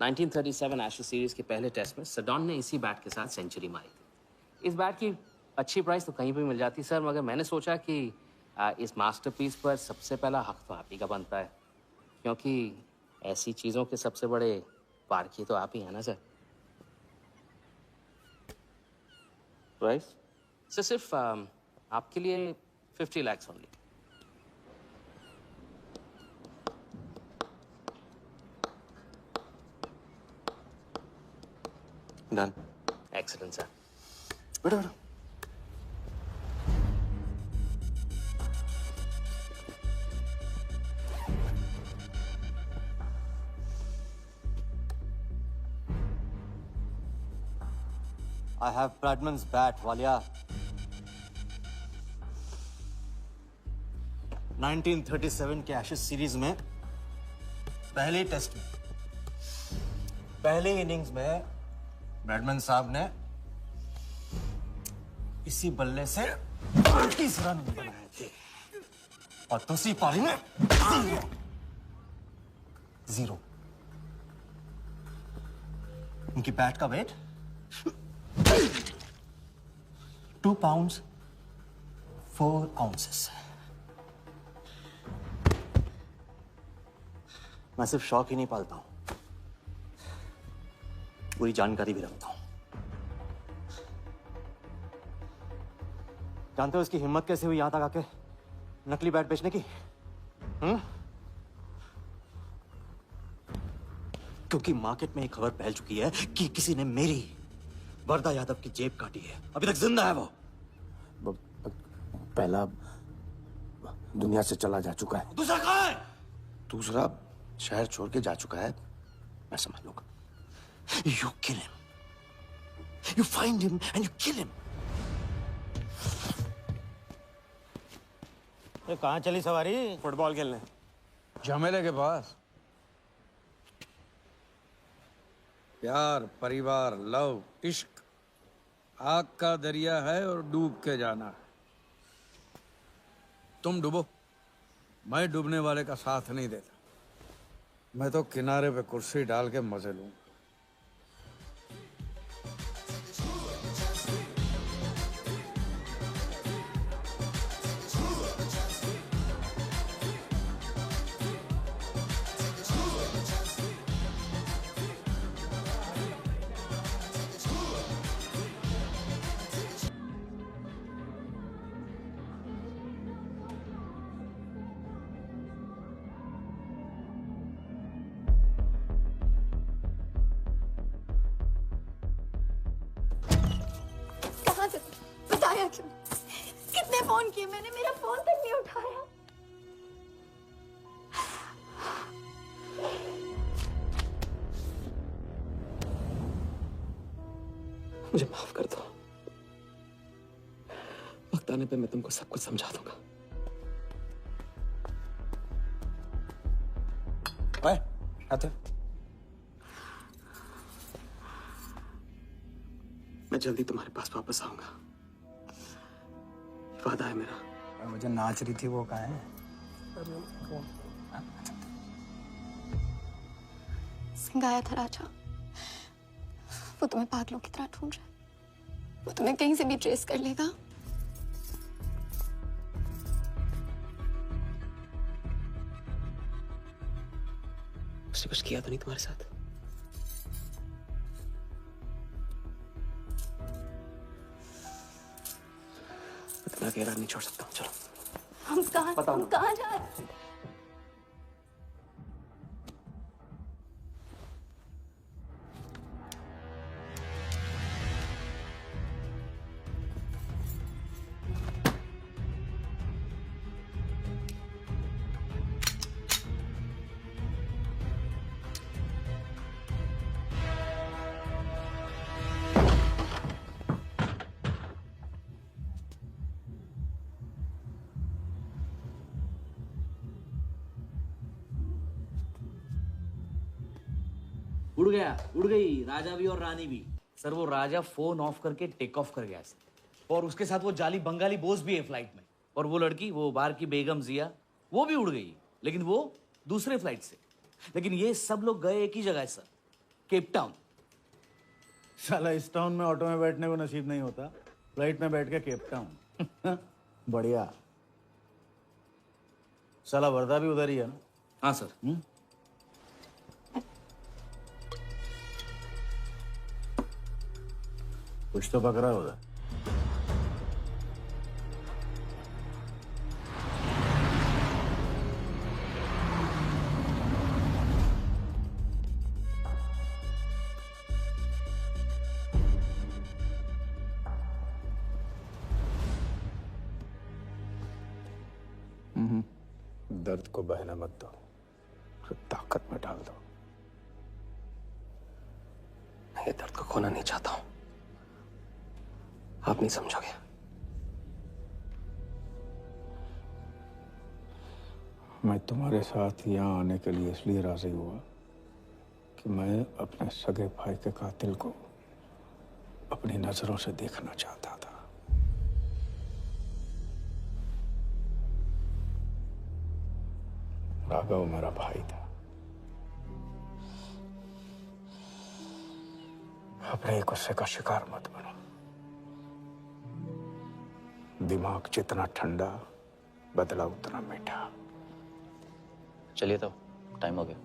1937 एशेज सीरीज के पहले टेस्ट में सडॉन ने इसी बैट के साथ सेंचुरी मारी थी। इस बैट की अच्छी प्राइस तो कहीं भी मिल जाती सर, मगर मैंने सोचा कि इस मास्टरपीस पर सबसे पहला हक तो आप ही का बनता है, क्योंकि ऐसी चीज़ों के सबसे बड़े पारखी तो आप ही हैं ना सर। प्राइस? सर सिर्फ आपके लिए 50 lakhs only. Done. Excellent sir. बैठो बैठो। I have Bradman's bat, Walia. 1937 के एशेज सीरीज में पहले टेस्ट में पहले इनिंग्स में ब्रैडमैन साहब ने इसी बल्ले से 30 रन बनाए थे और दूसरी पारी में 0। उनकी बैट का वेट 2 pounds 4 ounces। मैं सिर्फ शौक ही नहीं पालता हूं, पूरी जानकारी भी रखता हूं। जानते हो इसकी हिम्मत कैसे हुई यहां तक आके नकली बैट बेचने की? क्योंकि मार्केट में एक खबर फैल चुकी है कि किसी ने मेरी वर्दा यादव की जेब काटी है। अभी तक जिंदा है वो। पहला दुनिया से चला जा चुका है। दूसरा कहाँ है? दूसरा शहर छोड़ के जा चुका है, मैं समझ लूंगा। You kill him. You find him and you kill him. ये कहाँ चली सवारी? फुटबॉल खेलने। झमेले के पास। प्यार, परिवार, लव, इश्क आग का दरिया है और डूब के जाना है। तुम डूबो, मैं डूबने वाले का साथ नहीं देता। मैं तो किनारे पे कुर्सी डाल के मजे लूंगा। कितने फोन किए मैंने, मेरा फोन तक नहीं उठाया। मुझे माफ कर दो। वक्त आने पे मैं तुमको सब कुछ समझा दूंगा। ओए, आते। मैं जल्दी तुम्हारे पास वापस आऊंगा, वादा है मेरा। वो जो नाच रही थी वो कहाँ है? सिंह आया था राजा, वो तुम्हें पागलों की तरह ढूंढ रहा है। वो तुम्हें कहीं से भी ट्रेस कर लेगा। उसने कुछ किया तो नहीं तुम्हारे साथ? इतना गहरा नहीं छोड़ सकता हूँ। चलो हम कहाँ जा रहे हैं? उड़ गया, उड़ गई राजा भी और रानी भी। सर वो राजा फोन ऑफ करके टेक ऑफ कर गया सर, और उसके साथ वो जाली बंगाली बोस भी है फ्लाइट में। और वो लड़की, वो बार की बेगम जिया, वो भी उड़ गई, लेकिन वो दूसरे फ्लाइट से। लेकिन ये सब लोग गए एक ही जगह है सर, केप टाउन। साला इस टाउन में ऑटो में बैठने को नसीब नहीं होता, फ्लाइट में बैठ के केप टाउन। बढ़िया। साला वर्दा भी उधर ही है ना? हाँ सर। कुछ तो पकड़ा उधर। दर्द को बहना मत दो, उसे ताकत में डाल दो। मैं ये दर्द को खोना नहीं चाहता हूं, आप नहीं समझोगे। मैं तुम्हारे साथ यहाँ आने के लिए इसलिए राजी हुआ कि मैं अपने सगे भाई के कातिल को अपनी नजरों से देखना चाहता था। राघव मेरा भाई था। अपने गुस्से का शिकार मत बनो। दिमाग जितना ठंडा, बदला उतना मीठा। चलिए तो टाइम हो गया।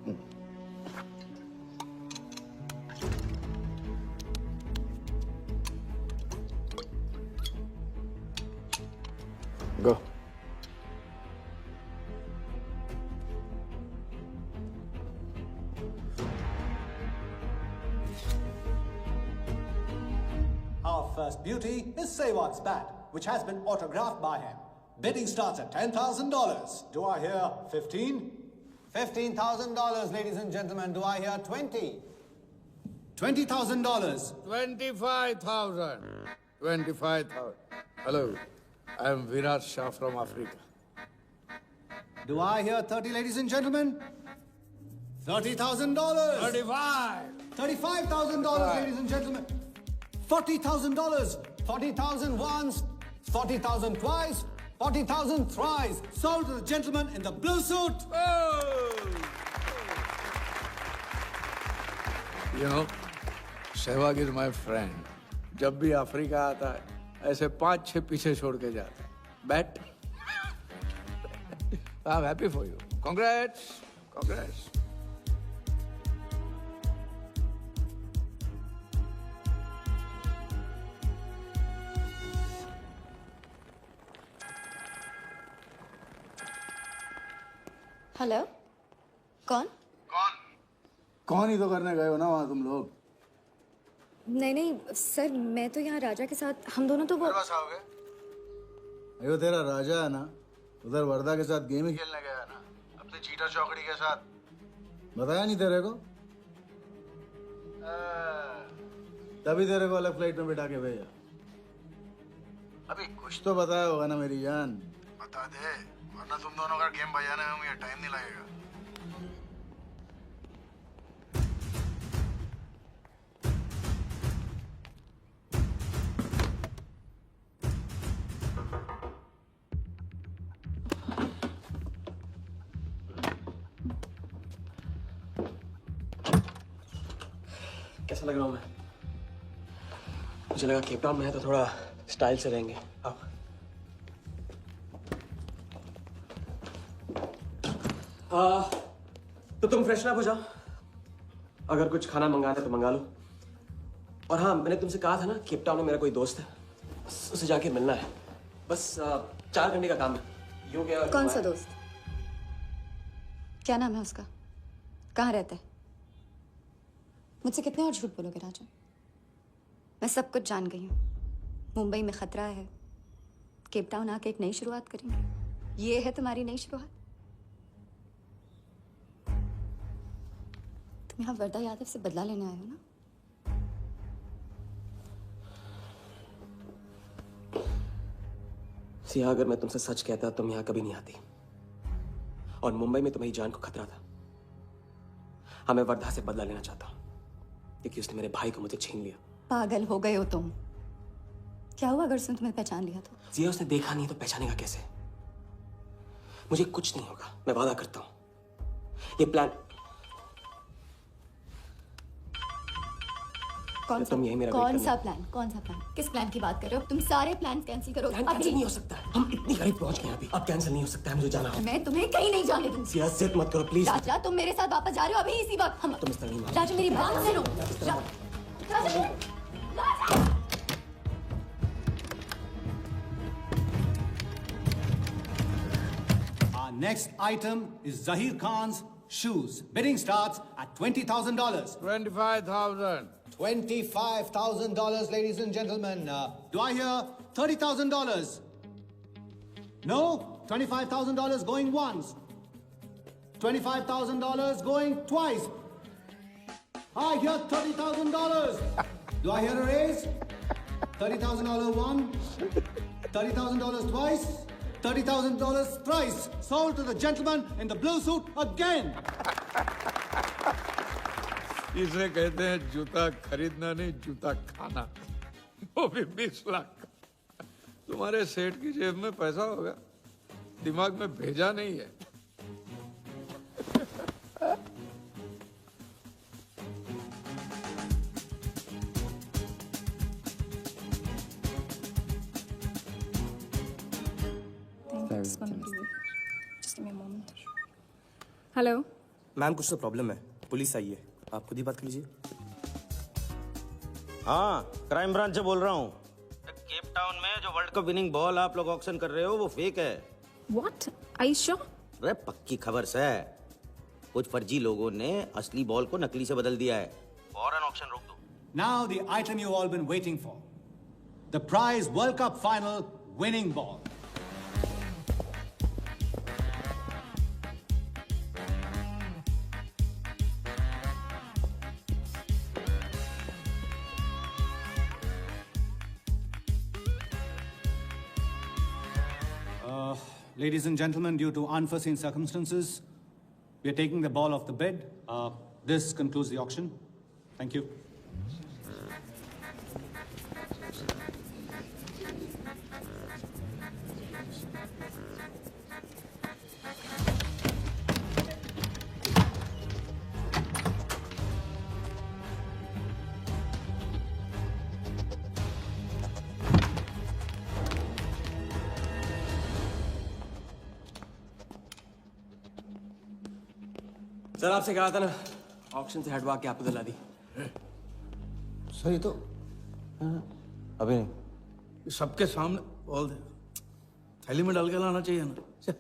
गो। Our first beauty is Sehwag's bat, which has been autographed by him. Bidding starts at $10,000. Do I hear 15? $15,000, ladies and gentlemen. Do I hear 20? $20,000. 25,000. 25,000. Hello, I am Virat Shah from Africa. Do I hear 30, ladies and gentlemen? $30,000. 35. $35,000, ladies and gentlemen. $40,000. 40,000 once, 40,000 twice, 40,000 thrice. Sold to the gentleman in the blue suit. You know, Sehwag is my friend. जब भी Africa आता है, ऐसे 5-6 पीछे छोड़ के जाता है। Bet. I'm happy for you. Congrats. Congrats. Hello, कौन? कौन ही तो करने गए हो ना वहां तुम लोग? नहीं नहीं सर, मैं तो यहाँ राजा के साथ, हम दोनों तो वो। बस आओगे? अयो तेरा राजा है ना, उधर वर्दा के साथ गेम ही खेलने गया है ना, अपने चीटा चौकड़ी के साथ। बताया नहीं तेरे को? तभी तेरे को अलग फ्लाइट में बिठा के भेजा। अभी कुछ तो बताया होगा ना मेरी जान, बता दे, वरना तुम दोनों का गेम बजाने में मुझे टाइम नहीं लगेगा। कैसा लग रहा हूँ मैं? मुझे लगा केप टाउन में है तो थोड़ा स्टाइल से रहेंगे। अब तो तुम फ्रेशन अप हो जाओ, अगर कुछ खाना मंगाना है तो मंगा लो। और हाँ, मैंने तुमसे कहा था ना, केप टाउन में मेरा कोई दोस्त है, उसे जाके मिलना है। बस 4 घंटे का काम है। यूं क्या? कौन सा दोस्त? क्या नाम है उसका? कहाँ रहता है? मुझसे कितने और झूठ बोलोगे राजा? मैं सब कुछ जान गई हूँ। मुंबई में खतरा है, केप टाउन आके एक नई शुरुआत करेंगे। ये है तुम्हारी नई शुरुआत? तुम यहाँ वर्दा यादव से बदला लेने आए हो ना? सिया, अगर मैं तुमसे सच कहता तुम यहाँ कभी नहीं आती। और मुंबई में तुम्हारी जान को खतरा था। हाँ, मैं वर्धा से बदला लेना चाहता हूँ क्योंकि उसने मेरे भाई को मुझे छीन लिया। पागल हो गए हो तुम? क्या हुआ अगर उसने तुम्हें पहचान लिया तो? जिया, उसने देखा नहीं तो पहचानेगा कैसे? मुझे कुछ नहीं होगा, मैं वादा करता हूं। ये प्लान कौन सा? कौन सा प्लान? कौन सा प्लान? किस प्लान की बात कर रहे हो? तुम सारे प्लान कैंसिल करो। प्लान कैंसिल नहीं हो सकता है, हम इतनी करीब पहुंच गए हैं अभी। अब कैंसिल नहीं हो सकता है, मुझे जाना है। मैं तुम्हें कहीं नहीं जाने दूंगी। जिया, जिद मत करो प्लीज। राजा, तुम मेरे साथ वापस जा रहे हो अभी इसी वक्त? हम तुम इस तरह नहीं मान। राजा, मेरी बात सुनो। Our next item is Zahir Khan's shoes. Bidding starts at $20,000. 25,000. $25,000, ladies and gentlemen. Do I hear $30,000? No? $25,000 going once. $25,000 going twice. I hear $30,000. Do I hear a raise? $30,000 once. $30,000 twice. $30,000 thrice. Sold to the gentleman in the blue suit again. इसे कहते हैं जूता खरीदना नहीं, जूता खाना, वो भी 20 लाख। तुम्हारे सेठ की जेब में पैसा होगा, दिमाग में भेजा नहीं है। हेलो मैम, कुछ तो प्रॉब्लम है, पुलिस आई है, आप खुद ही बात कर लीजिए। हाँ, क्राइम ब्रांच से बोल रहा हूँ। केप टाउन में जो वर्ल्ड कप विनिंग बॉल आप लोग ऑक्शन कर रहे हो वो फेक है। व्हाट? Are you sure? अरे पक्की खबर से, कुछ फर्जी लोगों ने असली बॉल को नकली से बदल दिया है। फौरन ऑक्शन रोक दो। Now the item you all been waiting for. The prize World Cup final winning ball. Ladies and gentlemen, due to unforeseen circumstances, we are taking the ball off the bid. This concludes the auction. Thank you. Sir, आपसे कहा था ना, auction से हटवा के आपको दिला दी। सही तो अभी नहीं। सबके सामने बॉल दे, थैली में डाल के लाना चाहिए ना।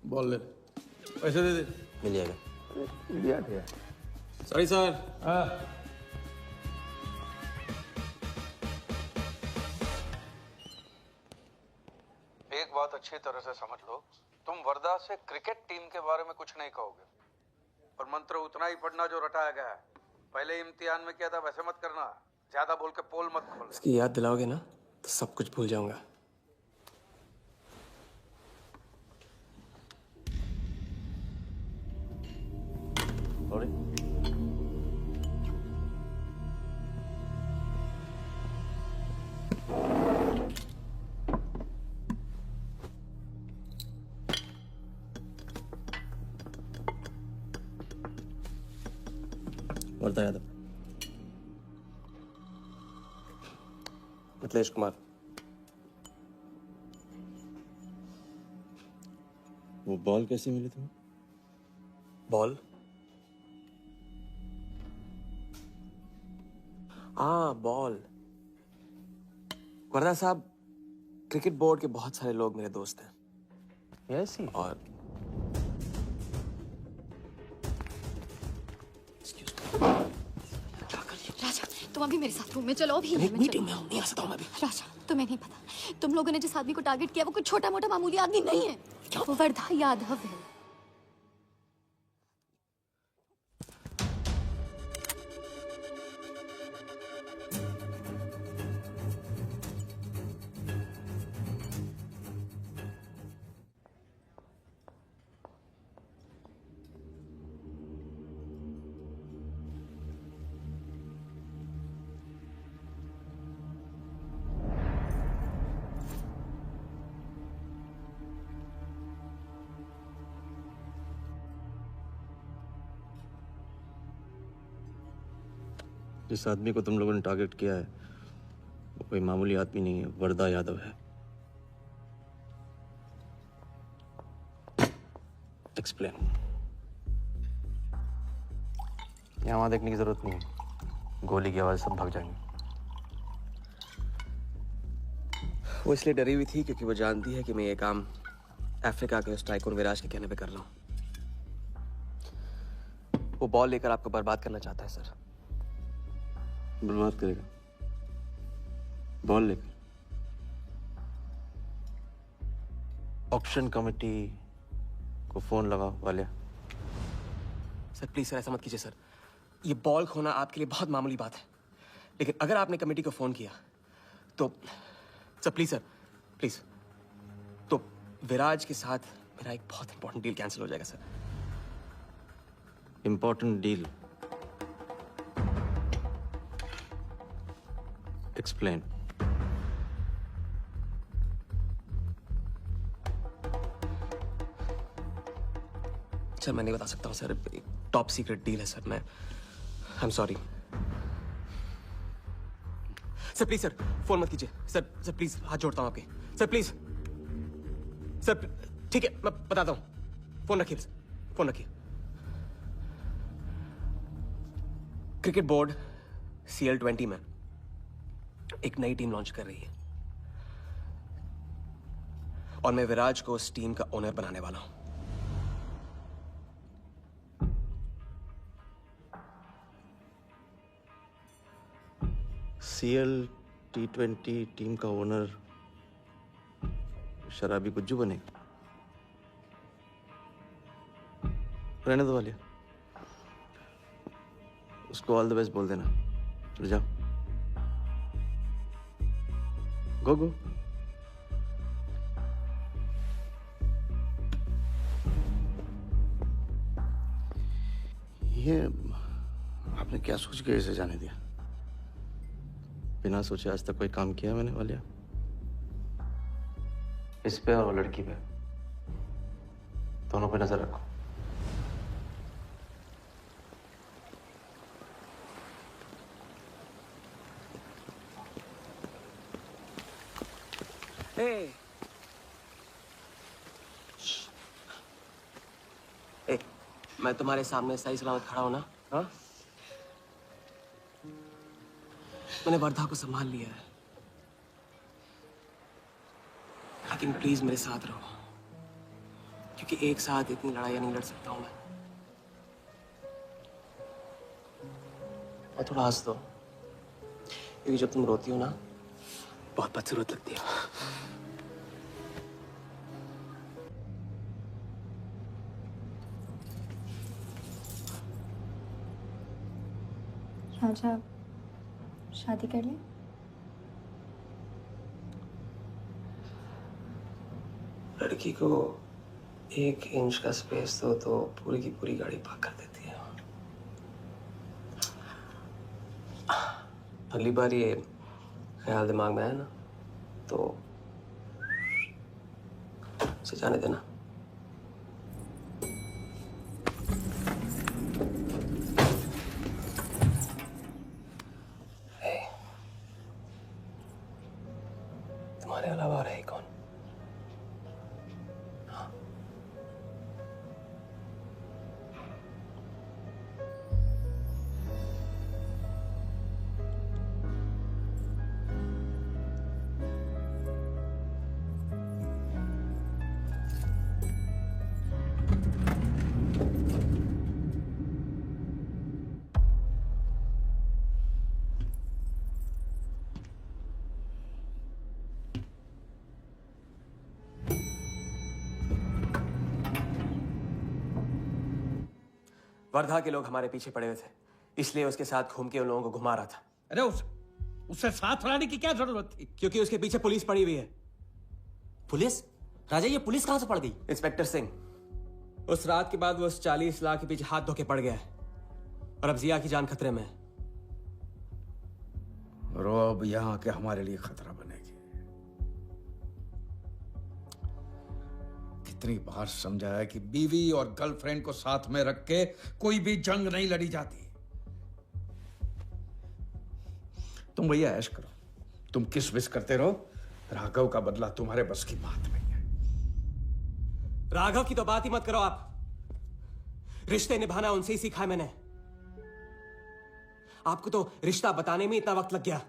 बॉल ले, पैसे दे दे। मिल जाएगा। Sorry sir. एक एक बात अच्छी तरह से समझ लो, तुम वर्धा से क्रिकेट टीम के बारे में कुछ नहीं कहोगे, और मंत्र उतना ही पढ़ना जो रटाया गया है। पहले इम्तिहान में किया था वैसे मत करना, ज्यादा बोल के पोल मत खोल। इसकी याद दिलाओगे ना तो सब कुछ भूल जाऊंगा। वर्धा यादव, मिथिलेश कुमार। वो बॉल कैसे मिली तुम्हें? बॉल? हाँ, बॉल। वर्धा साहब, क्रिकेट बोर्ड के बहुत सारे लोग मेरे दोस्त हैं। Yes he. और राजा, तुम अभी मेरे साथ रूम में चलो। अभी मीटिंग में हूँ, नहीं आ सकता हूँ मैं अभी। राजा, तुम्हें नहीं पता, तुम लोगों ने जिस आदमी को टारगेट किया वो कोई छोटा मोटा मामूली आदमी नहीं है। क्या? वो वर्धा यादव है। जिस आदमी को तुम लोगों ने टारगेट किया है वो कोई मामूली आदमी नहीं है, वर्धा यादव है। एक्सप्लेन। यहाँ वहां देखने की जरूरत नहीं है, गोली की आवाज सब भाग जाएंगे। वो इसलिए डरी हुई थी क्योंकि वो जानती है कि मैं ये काम अफ्रीका के उस टाइकून विराज के कहने पे कर रहा हूँ। वो बॉल लेकर आपको बर्बाद करना चाहता है सर। बर्बाद करेगा? बॉल लेकर? ऑक्शन कमेटी को फोन लगाओ वालिया। सर प्लीज सर, ऐसा मत कीजिए सर। ये बॉल खोना आपके लिए बहुत मामूली बात है, लेकिन अगर आपने कमेटी को फोन किया तो सर प्लीज तो विराज के साथ मेरा एक बहुत इंपॉर्टेंट डील कैंसिल हो जाएगा sir. Important deal? Explain. Sir मैं नहीं बता सकता हूँ सर, टॉप सीक्रेट डील है सर। मैं I am sorry sir. Please sir phone मत कीजिए सर। सर प्लीज हाथ जोड़ता हूँ आपके। सर प्लीज सर, ठीक है मैं बताता हूँ। फोन रखिए, फोन रखिए। क्रिकेट बोर्ड CL20 में एक नई टीम लॉन्च कर रही है और मैं विराज को उस टीम का ओनर बनाने वाला हूं। CL T20 टीम का ओनर शराबी गुज्जू बनेगा? रहने दो वालिया, उसको ऑल द बेस्ट बोल देना। चल जाओ, गो गो। ये आपने क्या सोच के इसे जाने दिया? बिना सोचे आज तक कोई काम किया मैंने वालिया? इस पे और वो लड़की पे, दोनों पे नजर रखो। मैं तुम्हारे सामने सही सलामत खड़ा हूं ना? हाँ, मैंने वर्धा को संभाल लिया है, लेकिन प्लीज मेरे साथ रहो, क्योंकि एक साथ इतनी लड़ाइयां नहीं लड़ सकता हूं मैं। और थोड़ा हंस दो, क्योंकि जब तुम रोती हो ना बहुत बदसूरत लगती है। राजा शादी कर ले। लड़की को 1 इंच का स्पेस दो तो पूरी की पूरी गाड़ी पार्क कर देती है। अगली बार ये ख्याल दिमाग में आया ना तो उसे जाने देना। तुम्हारे अलावा और है कौन? वर्धा के लोग हमारे पीछे पड़े हुए थे, इसलिए उसके साथ घूम के उन लोगों को घुमा रहा था। अरे उससे साथ लाने की क्या जरूरत थी? क्योंकि उसके पीछे पुलिस पड़ी हुई है। पुलिस? राजा ये पुलिस कहां से पड़ गई? इंस्पेक्टर सिंह, उस रात के बाद वो उस 40 लाख के पीछे हाथ धो के पड़ गया है और अब जिया की जान खतरे में है। और वो अब यहाँ के हमारे लिए खतरा बनेगी। कितनी बार समझाया कि बीवी और गर्लफ्रेंड को साथ में रख के कोई भी जंग नहीं लड़ी जाती। तुम भैया ऐश करो, तुम किस विस करते रहो। राघव का बदला तुम्हारे बस की बात नहीं है। राघव की तो बात ही मत करो आप। रिश्ते निभाना उनसे ही सीखा है मैंने। आपको तो रिश्ता बताने में इतना वक्त लग गया।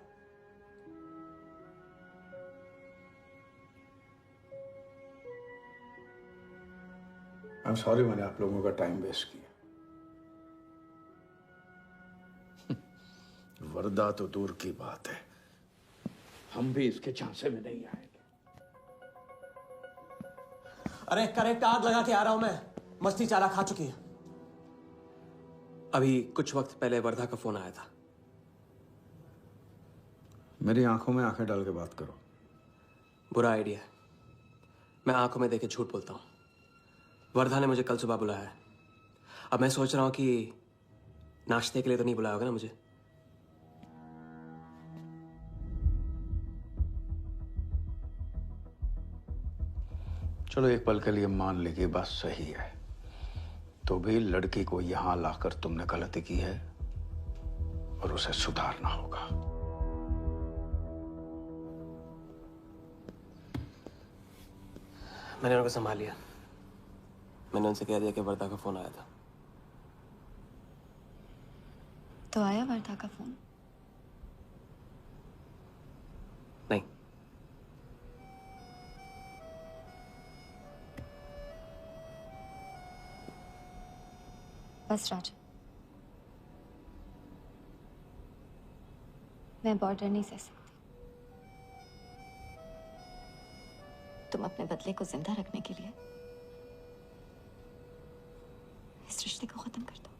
I'm sorry मैंने आप लोगों का टाइम वेस्ट किया। वर्दा तो दूर की बात है, हम भी इसके झांसे में नहीं आएंगे। अरे करेक्ट आग लगा के आ रहा हूं मैं। मस्ती चारा खा चुकी है। अभी कुछ वक्त पहले वर्धा का फोन आया था। मेरी आंखों में आंखें डाल के बात करो। बुरा आइडिया है। मैं आंखों में देखे झूठ बोलता हूं। वर्धा ने मुझे कल सुबह बुलाया है। अब मैं सोच रहा हूं कि नाश्ते के लिए तो नहीं बुलाया होगा ना मुझे। चलो एक पल के लिए मान ली कि बात सही है, तो भी लड़की को यहां लाकर तुमने गलती की है और उसे सुधारना होगा। मैंने उनको संभाल लिया। मैंने उनसे कह दिया कि वर्धा का फोन आया था। तो आया वर्धा का फोन? नहीं। बस राजा, मैं बॉर्डर नहीं सह सकती। तुम अपने बदले को जिंदा रखने के लिए इस रिश्ते को खत्म कर दो।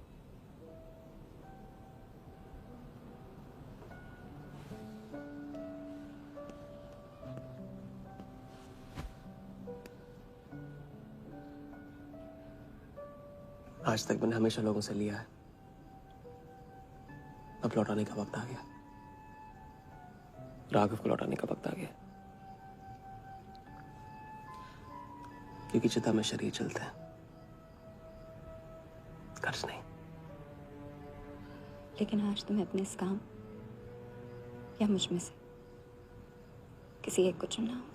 आज तक मैंने हमेशा लोगों से लिया है, अब लौटाने का वक्त आ गया। राघव को लौटाने का वक्त आ गया। क्योंकि चिता में शरीर चलते हैं, कर्ज नहीं। लेकिन आज तुम्हें अपने इस काम या मुझ में से किसी एक को चुनना होगा।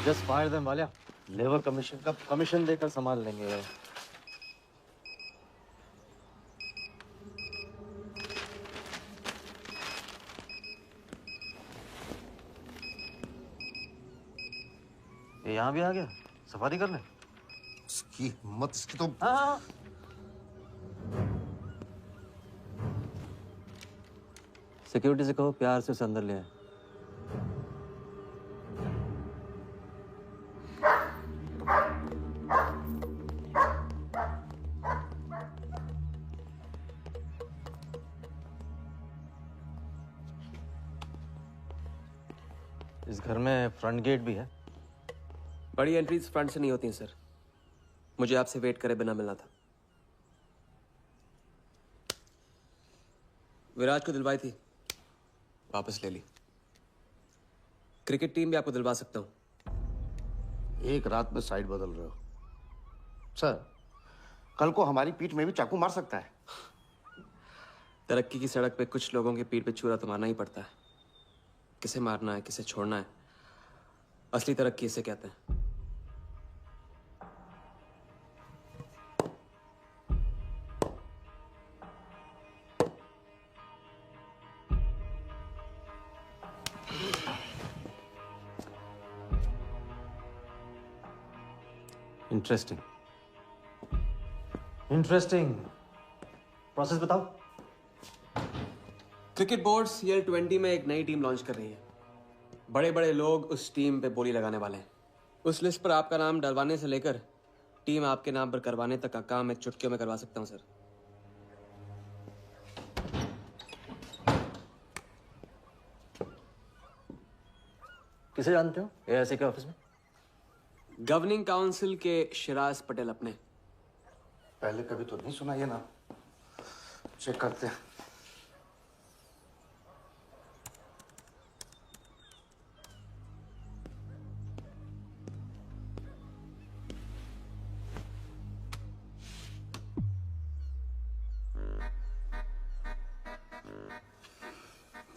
Just fire them Walia. Labour commission का कमीशन देकर संभाल लेंगे। यहाँ भी आ गया सफारी करने? इसकी हिम्मत, इसकी तो। हाँ। सिक्योरिटी से कहो प्यार से उसे अंदर ले आए। इस घर में फ्रंट गेट भी है। बड़ी एंट्रीज फ्रंट से नहीं होती हैं सर। मुझे आपसे वेट करे बिना मिलना था। विराज को दिलवाई थी, वापस ले ली। क्रिकेट टीम भी आपको दिलवा सकता हूं। एक रात में साइड बदल रहे हो सर। कल को हमारी पीठ में भी चाकू मार सकता है। तरक्की की सड़क पे कुछ लोगों के पीठ पे छुरा तो मारना ही पड़ता है। किसे मारना है, किसे छोड़ना है, असली तरक्की इसे कहते हैं। इंटरेस्टिंग। प्रोसेस बताओ। क्रिकेट बोर्ड CL20 में एक नई टीम लॉन्च कर रही है। बड़े बड़े लोग उस टीम पे बोली लगाने वाले हैं। उस लिस्ट पर आपका नाम डलवाने से लेकर टीम आपके नाम पर करवाने तक का काम मैं चुटकियों में करवा सकता हूं सर। किसे जानते हो AIC के ऑफिस में? गवर्निंग काउंसिल के शिराज पटेल अपने। पहले कभी तो नहीं सुना ये नाम। चेक करते हैं।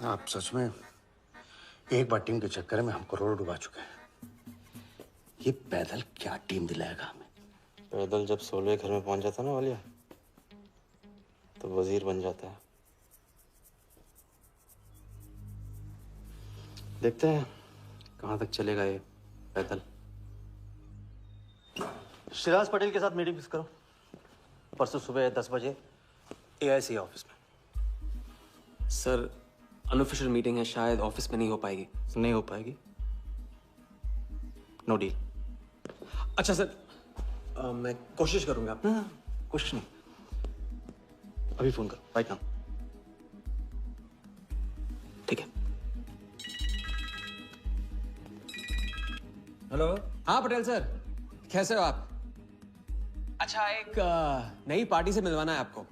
आप सच में एक बार टीम के चक्कर में हम करोड़ डुबा चुके हैं। ये पैदल क्या टीम दिलाएगा हमें? पैदल जब 16 घर में पहुंच जाता ना वालिया, तो वजीर बन जाता है। देखते हैं कहां तक चलेगा ये पैदल। शिराज पटेल के साथ मीटिंग फिक्स करो। परसों सुबह 10 बजे AIC ऑफिस में। सर अनऑफिशियल मीटिंग है, शायद ऑफिस में नहीं हो पाएगी। नहीं हो पाएगी? No deal. अच्छा सर, मैं कोशिश करूंगा। कुछ नहीं, अभी फोन करो राइट नाउ। ठीक है। हेलो। हाँ पटेल सर, कैसे हो आप? अच्छा, एक नई पार्टी से मिलवाना है आपको।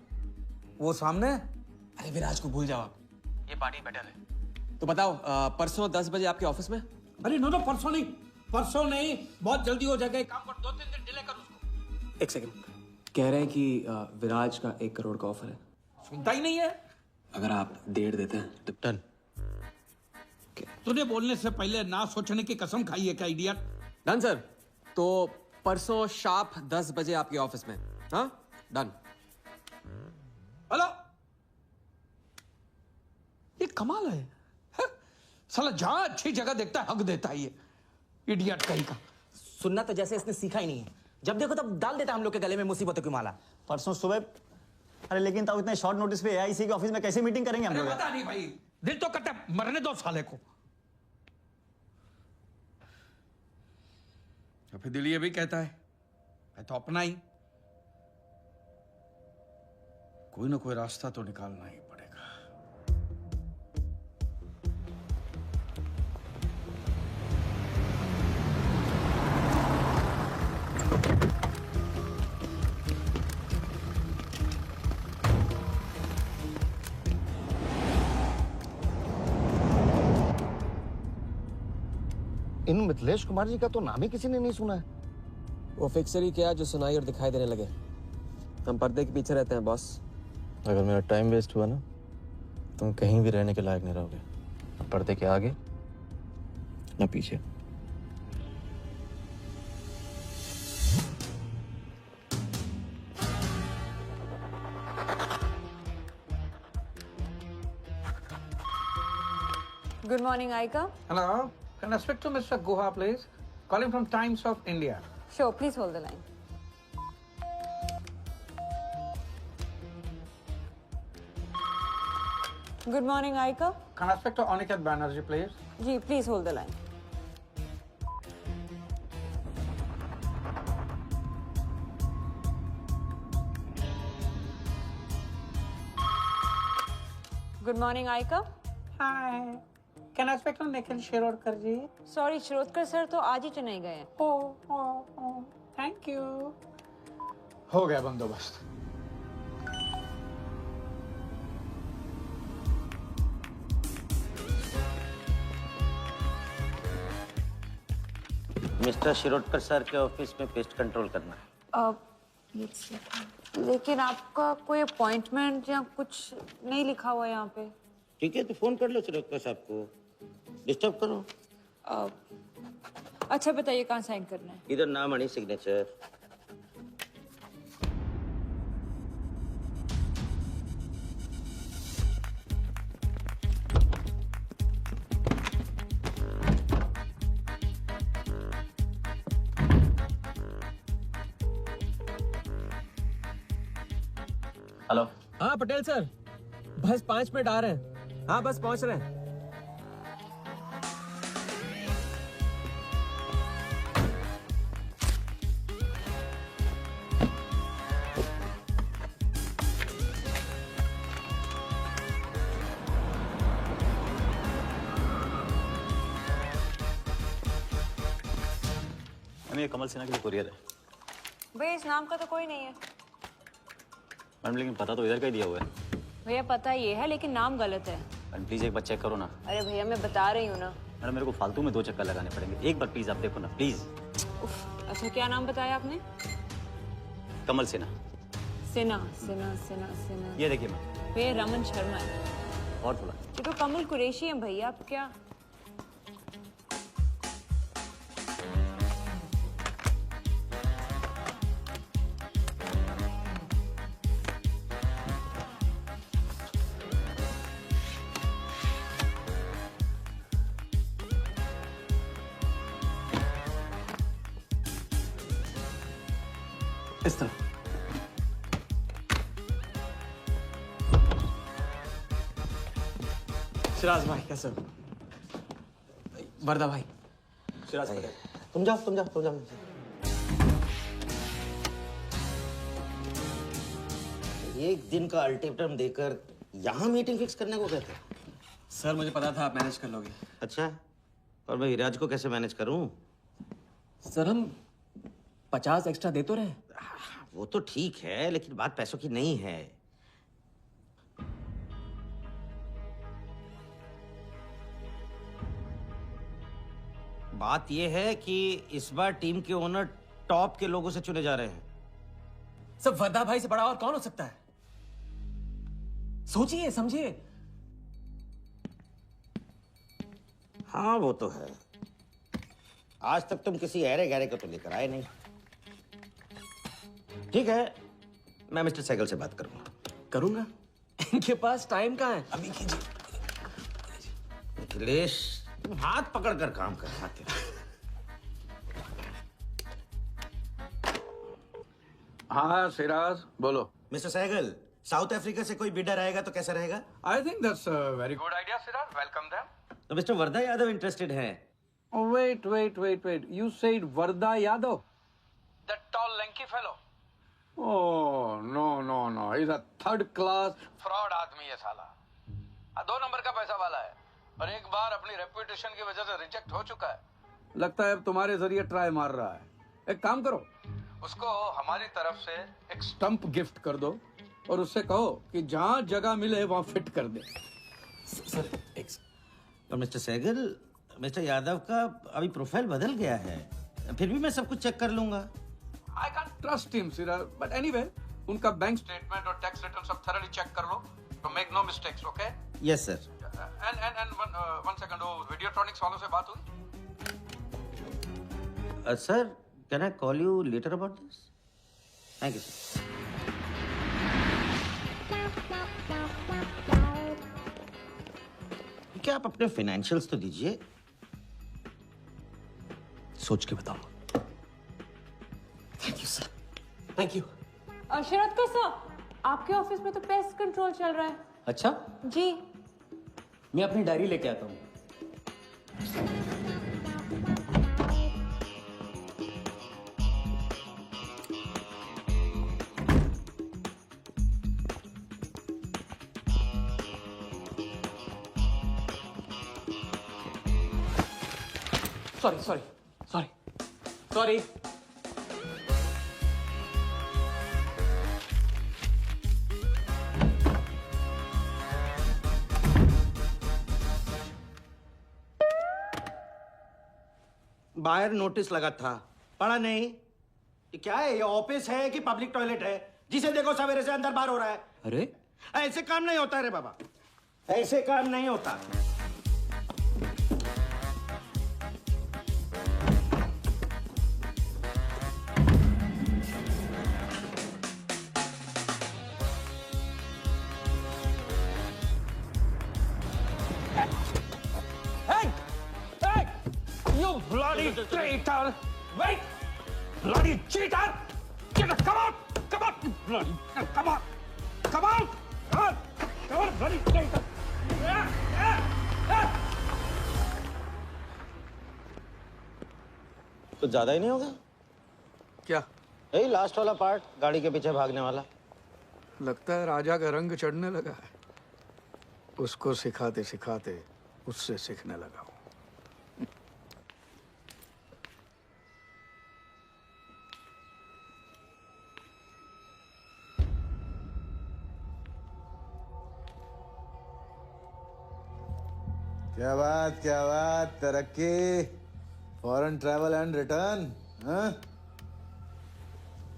वो सामने? अरे विराज को भूल जाओ आप, ये पार्टी बेटर है। तो बताओ परसों 10 बजे आपके ऑफिस में? अरे नो परसों नहीं, परसों नहीं, बहुत जल्दी हो जाएगा। एक काम कर, 2-3 दिन डिले कर उसको। एक सेकंड, कह रहे हैं कि विराज का 1 करोड़ का ऑफर है। सुनता ही नहीं है। अगर आप 1.5 देते हैं तो डन। तूने बोलने से पहले ना सोचने की कसम खाई है क्या इडियट? Done sir. तो परसों शार्प 10 बजे आपके ऑफिस में। हाँ डन। हेलो, ये कमाल है, साला जहां अच्छी जगह देखता है हक देता है ये इडियट कहीं का। सुनना तो जैसे इसने सीखा ही नहीं है। जब देखो तब डाल देता है हम लोग के गले में मुसीबतों की माला। परसों सुबह। अरे लेकिन तब इतने शॉर्ट नोटिस पे AIC के ऑफिस में कैसे मीटिंग करेंगे हम अरे लोग? पता नहीं भाई, दिल तो करता है मरने दो साले को। तो फिर दिल ये भी कहता है मैं तो अपना ही। कोई ना कोई रास्ता तो निकालना ही पड़ेगा। इन मिथिलेश कुमार जी का तो नाम ही किसी ने नहीं सुना है। वो फिक्सर ही क्या जो सुनाई और दिखाई देने लगे। हम पर्दे के पीछे रहते हैं बॉस। अगर मेरा टाइम वेस्ट हुआ ना, तुम कहीं भी रहने के लायक नहीं रहोगे, न पर्दे के आगे न पीछे। Good morning, Aika. Hello, can I speak to Mr. Guha, please? calling from Times of India. Sure, please hold the line. Good morning, Aika. Can I speak to Aniket Banerjee, please? Ji, please hold the line. Good morning, Aika. Hi. Can I speak to Nikhil Shirodkar ji? Sorry, Shirodkar sir तो आज ही चेन्नई गए हैं. Oh, thank you. हो गया बंदोबस्त. Mister Shirodkar sir के office में pest control करना है. लेकिन आपका कोई अपॉइंटमेंट या कुछ नहीं लिखा हुआ यहाँ पे. ठीक है तो फोन कर लो शिरोडकर साहब को. डिस्टर्ब करो. अच्छा बताइए कहाँ साइन करना है. इधर नाम आणि सिग्नेचर. हेलो. हाँ पटेल सर, बस 5 मिनट आ रहे हैं. हाँ बस पहुंच रहे हैं. ये कमल सिन्हा के लिए कुरियर है. भैया इस नाम का तो कोई नहीं है. मैडम लेकिन पता तो इधर का ही दिया हुआ है. भैया पता ये है लेकिन नाम गलत है. मैडम प्लीज एक बार चेक करो ना. अरे भैया मैं बता रही हूँ ना. मैडम मेरे को फालतू में 2 चक्कर लगाने पड़ेंगे. एक बार प्लीज आप देखो ना प्लीज. अच्छा क्या नाम बताया आपने. कमल सिन्हा. सिन्हा सिन्हा सिन्हा सिन्हा. ये देखिए मैम. भैया रमन शर्मा है. और बोला. ये तो कमल कुरैशी है भैया. आप क्या. इस तरह. सिराज भाई कैसे हो. वर्दा भाई. सिराज भाई तुम जाओ. एक दिन का अल्टीमेटम देकर यहाँ मीटिंग फिक्स करने को कहते. सर मुझे पता था आप मैनेज कर लोगे. अच्छा और मैं विराज को कैसे मैनेज करूं. सर हम 50 एक्स्ट्रा दे तो रहे. वो तो ठीक है लेकिन बात पैसों की नहीं है. बात यह है कि इस बार टीम के ओनर टॉप के लोगों से चुने जा रहे हैं. सब वर्दा भाई से बड़ा और कौन हो सकता है. सोचिए समझिए. हाँ वो तो है. आज तक तुम किसी ऐरे गहरे को तो लेकर आए नहीं. ठीक है मैं मिस्टर सहगल से बात करूंगा. इनके पास टाइम कहाँ है. अभी कीजिए. अखिलेश तुम हाथ पकड़कर काम कर पाते. हाँ सिराज बोलो. मिस्टर सहगल साउथ अफ्रीका से कोई बिडर आएगा तो कैसा रहेगा. I think that's a very good idea, Siraj. Welcome them. तो मिस्टर वर्दा यादव इंटरेस्टेड हैं. Oh, wait. You said Varda Yadav? That tall, lanky fellow? Oh, no. He's a third class fraud आदमी है साला. 2 नंबर का पैसा वाला है. और एक बार अपनी रेपुटेशन की वजह से रिजेक्ट हो चुका है. लगता है अब तुम्हारे जरिए ट्राई मार रहा है. एक काम करो, उसको हमारी तरफ से एक स्टंप गिफ्ट कर दो और उससे कहो कि जहाँ जगह मिले वहाँ फिट कर दे. सर और मिस्टर सहगल मिस्टर यादव का अभी प्रोफाइल बदल गया है. फिर भी मैं सब कुछ चेक कर लूंगा. I can't trust him, Siraj. But anyway, उनका बैंक स्टेटमेंट और टैक्स रिटर्न सब thoroughly चेक कर लो. तो make no mistakes, okay? Yes, sir. And one second, वो Videotronics वालों से बात हुई? Sir, can I call you later about this? Thank you, sir. क्या आप अपने फाइनेंशियल्स तो दीजिए. सोच के बताऊंगा। Thank you sir, thank you. Sharad sir, आपके ऑफिस में तो पेस्ट कंट्रोल चल रहा है। अच्छा, जी। मैं अपनी डायरी लेके आता हूँ। Sorry sorry sorry sorry. बाहर नोटिस लगा था, पढ़ा नहीं? ये क्या है? ये ऑफिस है कि पब्लिक टॉयलेट है? जिसे देखो सवेरे से अंदर बाहर हो रहा है। अरे ऐसे काम नहीं होता रे बाबा, ऐसे काम नहीं होता। You bloody traitor! Wait! Bloody cheater! Get up! Come on! Come on! You bloody! Come on! Come on! Come on! Come on! Bloody traitor! कुछ ज्यादा ही नहीं होगा क्या? यही लास्ट वाला पार्ट, गाड़ी के पीछे भागने वाला। लगता है राजा का रंग चढ़ने लगा है। उसको सिखाते सिखाते उससे सीखने लगा हूं। क्या बात, तरक्की, फॉरेन ट्रैवल एंड रिटर्न। हाँ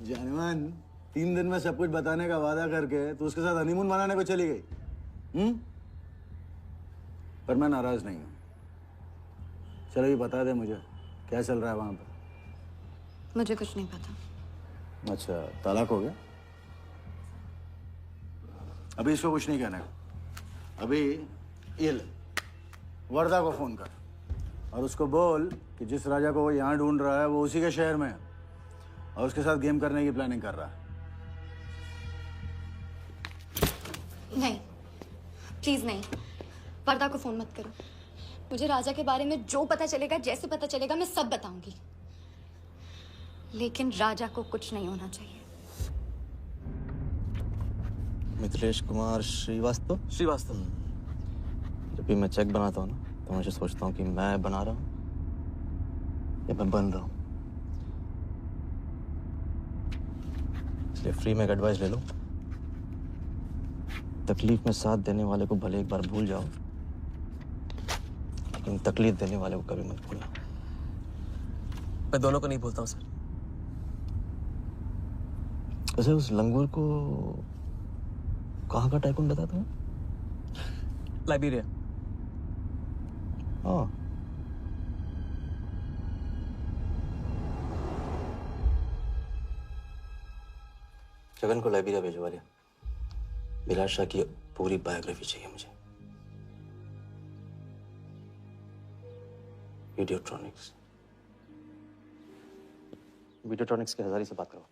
जानमान, 3 दिन में सब कुछ बताने का वादा करके तो उसके साथ हनीमून मनाने को चली गई। पर मैं नाराज नहीं हूं। चलो ये बता दे मुझे क्या चल रहा है वहां पर। मुझे कुछ नहीं पता। अच्छा, तलाक हो गया? अभी इसको कुछ नहीं कहना है। अभी ये ले, वर्दा को फोन कर और उसको बोल कि जिस राजा को वो यहाँ ढूंढ रहा है वो उसी के शहर में है और उसके साथ गेम करने की प्लानिंग कर रहा है। नहीं, प्लीज नहीं, वर्दा को फोन मत करो। मुझे राजा के बारे में जो पता चलेगा, जैसे पता चलेगा, मैं सब बताऊंगी, लेकिन राजा को कुछ नहीं होना चाहिए। मिथिलेश कुमार श्रीवास्तव। जब भी मैं चेक बनाता हूँ ना तो मुझे सोचता हूँ कि मैं बना रहा हूँ या मैं बन रहा हूँ। इसलिए फ्री में एक एडवाइस ले लो, तकलीफ में साथ देने वाले को भले एक बार भूल जाओ, लेकिन तकलीफ देने वाले को कभी मत भूलना। मैं दोनों को नहीं भूलता हूँ सर। वैसे उस लंगूर को कहाँ का टाइकून बताया तुम्हें? लाइबेरिया। हाँ, जगन को लाइबेरिया भिजवा दिया। बिलाल शाह की पूरी बायोग्राफी चाहिए मुझे। वीडियोट्रॉनिक्स के हजारी से बात करो।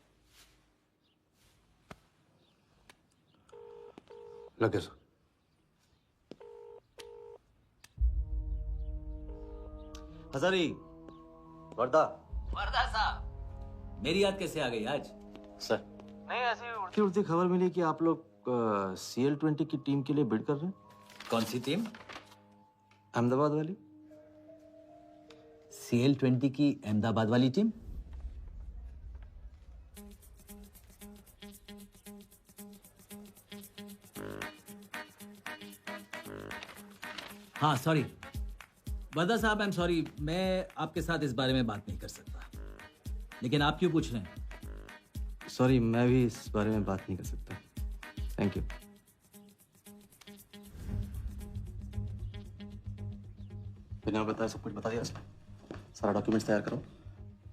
लगे सर। हजारी, वर्दा साहब, मेरी याद कैसे आ गई आज? सर, नहीं ऐसी उड़ती उड़ती खबर मिली कि आप लोग CL20 की टीम के लिए बिड कर रहे हैं। कौन सी टीम? अहमदाबाद वाली। CL20 की अहमदाबाद वाली टीम? हाँ सॉरी वर्दा साहब, आई एम सॉरी, मैं आपके साथ इस बारे में बात नहीं कर सकता। लेकिन आप क्यों पूछ रहे हैं? सॉरी, मैं भी इस बारे में बात नहीं कर सकता। Thank you. बिना बताए सब कुछ बता दिया इसमें। सारा डॉक्यूमेंट्स तैयार करो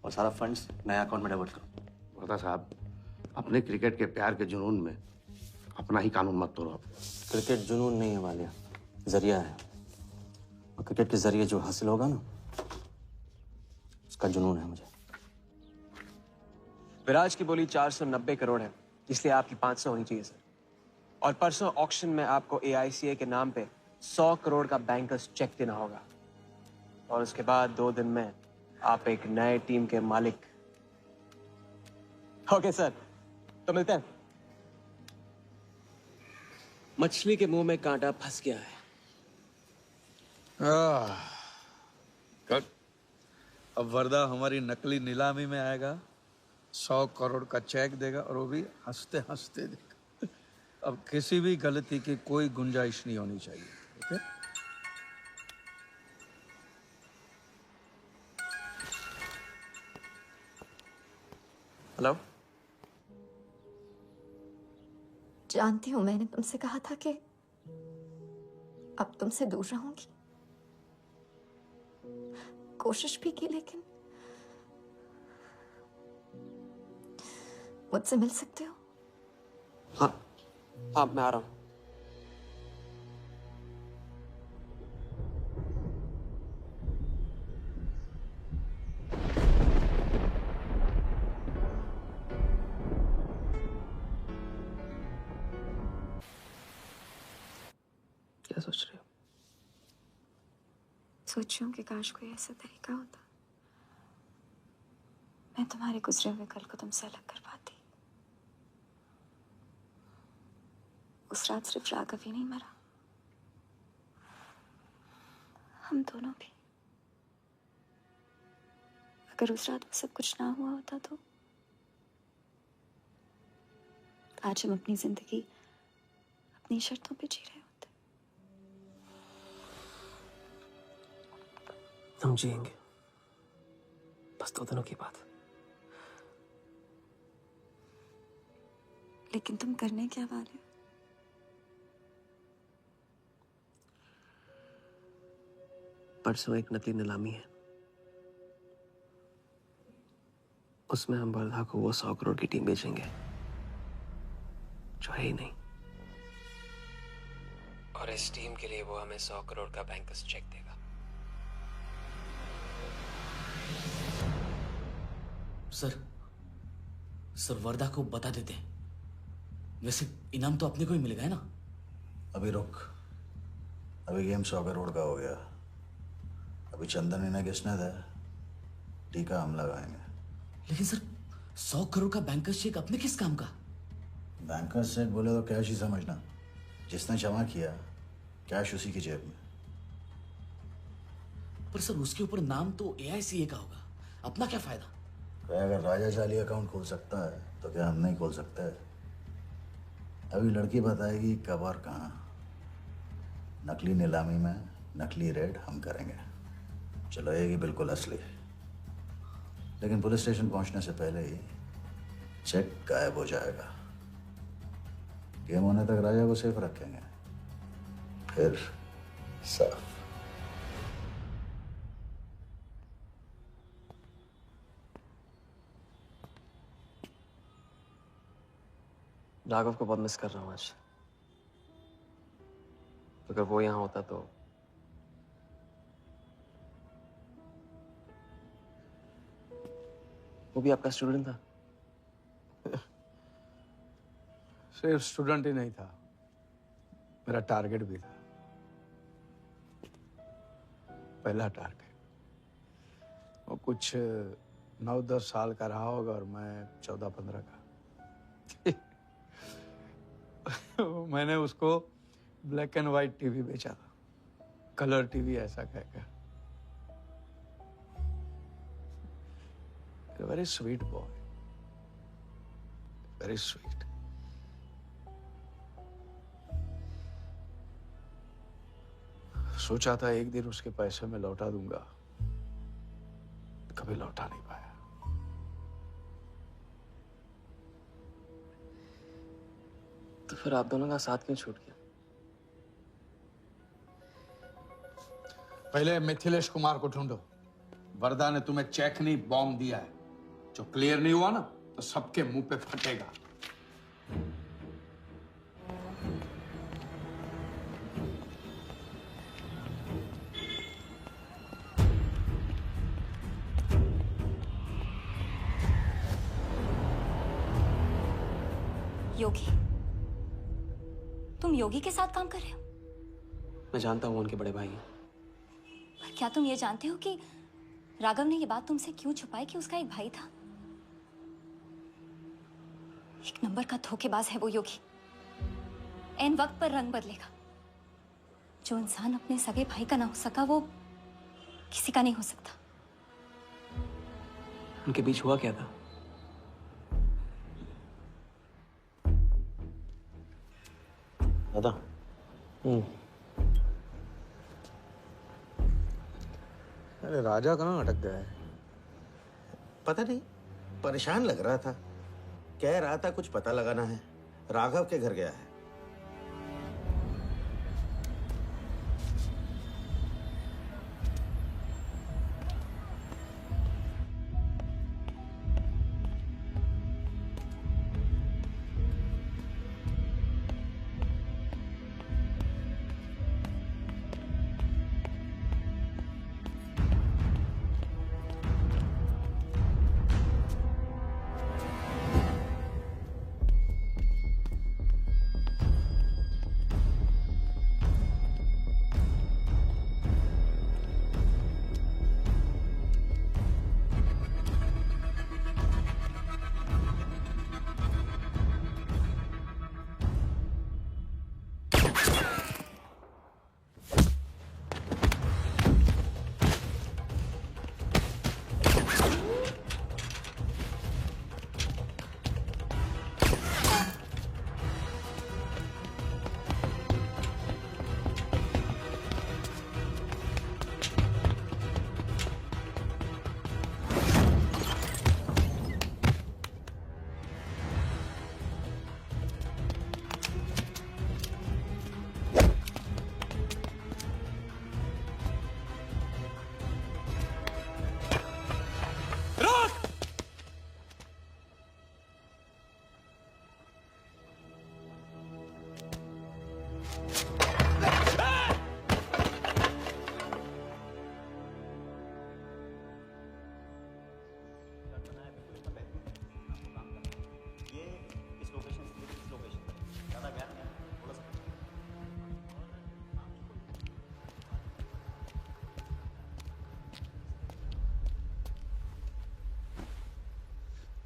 और सारा फंड्स नया अकाउंट में डाइवर्ट करो। वर्दा साहब, अपने क्रिकेट के प्यार के जुनून में अपना ही कानून मत तोड़ो। क्रिकेट जुनून नहीं है वालिया, जरिया है। और क्रिकेट के जरिए जो हासिल होगा ना, का जुनून है मुझे। विराज की बोली 490 करोड़ है, इसलिए आपकी 500 होनी चाहिए सर। और परसों ऑक्शन में आपको AICA के नाम पे 100 करोड़ का बैंकर्स चेक देना होगा। और उसके बाद 2 दिन में आप एक नए टीम के मालिक। ओके सर, तो मिलते हैं। मछली के मुंह में कांटा फंस गया है। गुड। अब वर्दा हमारी नकली नीलामी में आएगा, 100 करोड़ का चेक देगा और वो भी हंसते हंसते देगा। अब किसी भी गलती की कोई गुंजाइश नहीं होनी चाहिए। ओके? हेलो। जानती हूँ मैंने तुमसे कहा था कि अब तुमसे दूर रहूंगी। कोशिश भी की, लेकिन मुझसे मिल सकते हो? हाँ, मैं आ रहा हूँ। क्या सोच रहे हो? सोच रही हूँ कि काश कोई ऐसा तरीका होता मैं तुम्हारे गुजरे हुए कल को तुमसे अलग कर पाती। उस रात सिर्फ राघव ही नहीं मरा, हम दोनों भी। अगर उस रात में सब कुछ ना हुआ होता तो आज हम अपनी जिंदगी अपनी शर्तों पे जी रहे होते। हम जिएंगे, बस 2 दिनों की बात। लेकिन तुम करने क्या वाले हो? परसों एक नकली नीलामी है, उसमें हम वर्धा को वो 100 करोड़ की टीम बेचेंगे जो है ही नहीं। और इस टीम के लिए वो हमें 100 करोड़ का बैंकर्स चेक देगा। सर वर्धा को बता देते हैं। वैसे इनाम तो अपने को ही मिलेगा, है ना? अभी रुक, अभी गेम 100 करोड़ का हो गया। अभी चंदन इन्हें किसने था, टीका हम लगाएंगे। लेकिन सर 100 करोड़ का बैंकर्स चेक अपने किस काम का? बैंकर्स चेक बोले तो कैश ही समझना। जिसने जमा किया कैश उसी की जेब में। पर सर उसके ऊपर नाम तो AICA का होगा, अपना क्या फायदा? अगर राजा चाली अकाउंट खोल सकता है तो क्या हम नहीं खोल सकते? अभी लड़की बताएगी कब और कहाँ। नकली नीलामी में नकली रेड हम करेंगे, चलाएगी बिल्कुल असली। लेकिन पुलिस स्टेशन पहुंचने से पहले ही चेक गायब हो जाएगा। गेम होने तक राजा को सेफ रखेंगे, फिर साफ। राघव को बहुत मिस कर रहा हूँ आज। अगर वो यहाँ होता तो वो भी आपका स्टूडेंट था। सिर्फ स्टूडेंट ही नहीं था, मेरा टारगेट भी था। पहला टारगेट। वो कुछ 9-10 साल का रहा होगा और मैं 14-15 का। मैंने उसको ब्लैक एंड व्हाइट टीवी बेचा था, कलर टीवी ऐसा कहकर। Very sweet boy, very sweet. सोचा था एक दिन उसके पैसे में लौटा दूंगा, कभी लौटा नहीं पाया। तो फिर आप दोनों का साथ क्यों छूट गया? पहले मिथिलेश कुमार को ढूंढो। वर्धा ने तुम्हें चेक नहीं बॉम्ब दिया है। जो क्लियर नहीं हुआ ना तो सबके मुंह पे फटेगा। योगी? तुम योगी के साथ काम कर रहे हो? मैं जानता हूँ उनके बड़े भाई हैं। पर क्या तुम ये जानते हो कि राघव ने ये बात तुमसे क्यों छुपाई कि उसका एक भाई था? एक नंबर का धोखेबाज है वो योगी। ऐन वक्त पर रंग बदलेगा। जो इंसान अपने सगे भाई का ना हो सका वो किसी का नहीं हो सकता। उनके बीच हुआ क्या था? दादा। अरे राजा कहाँ अटक गया है? पता नहीं, परेशान लग रहा था। कह रहा था कुछ पता लगाना है। राघव के घर गया है।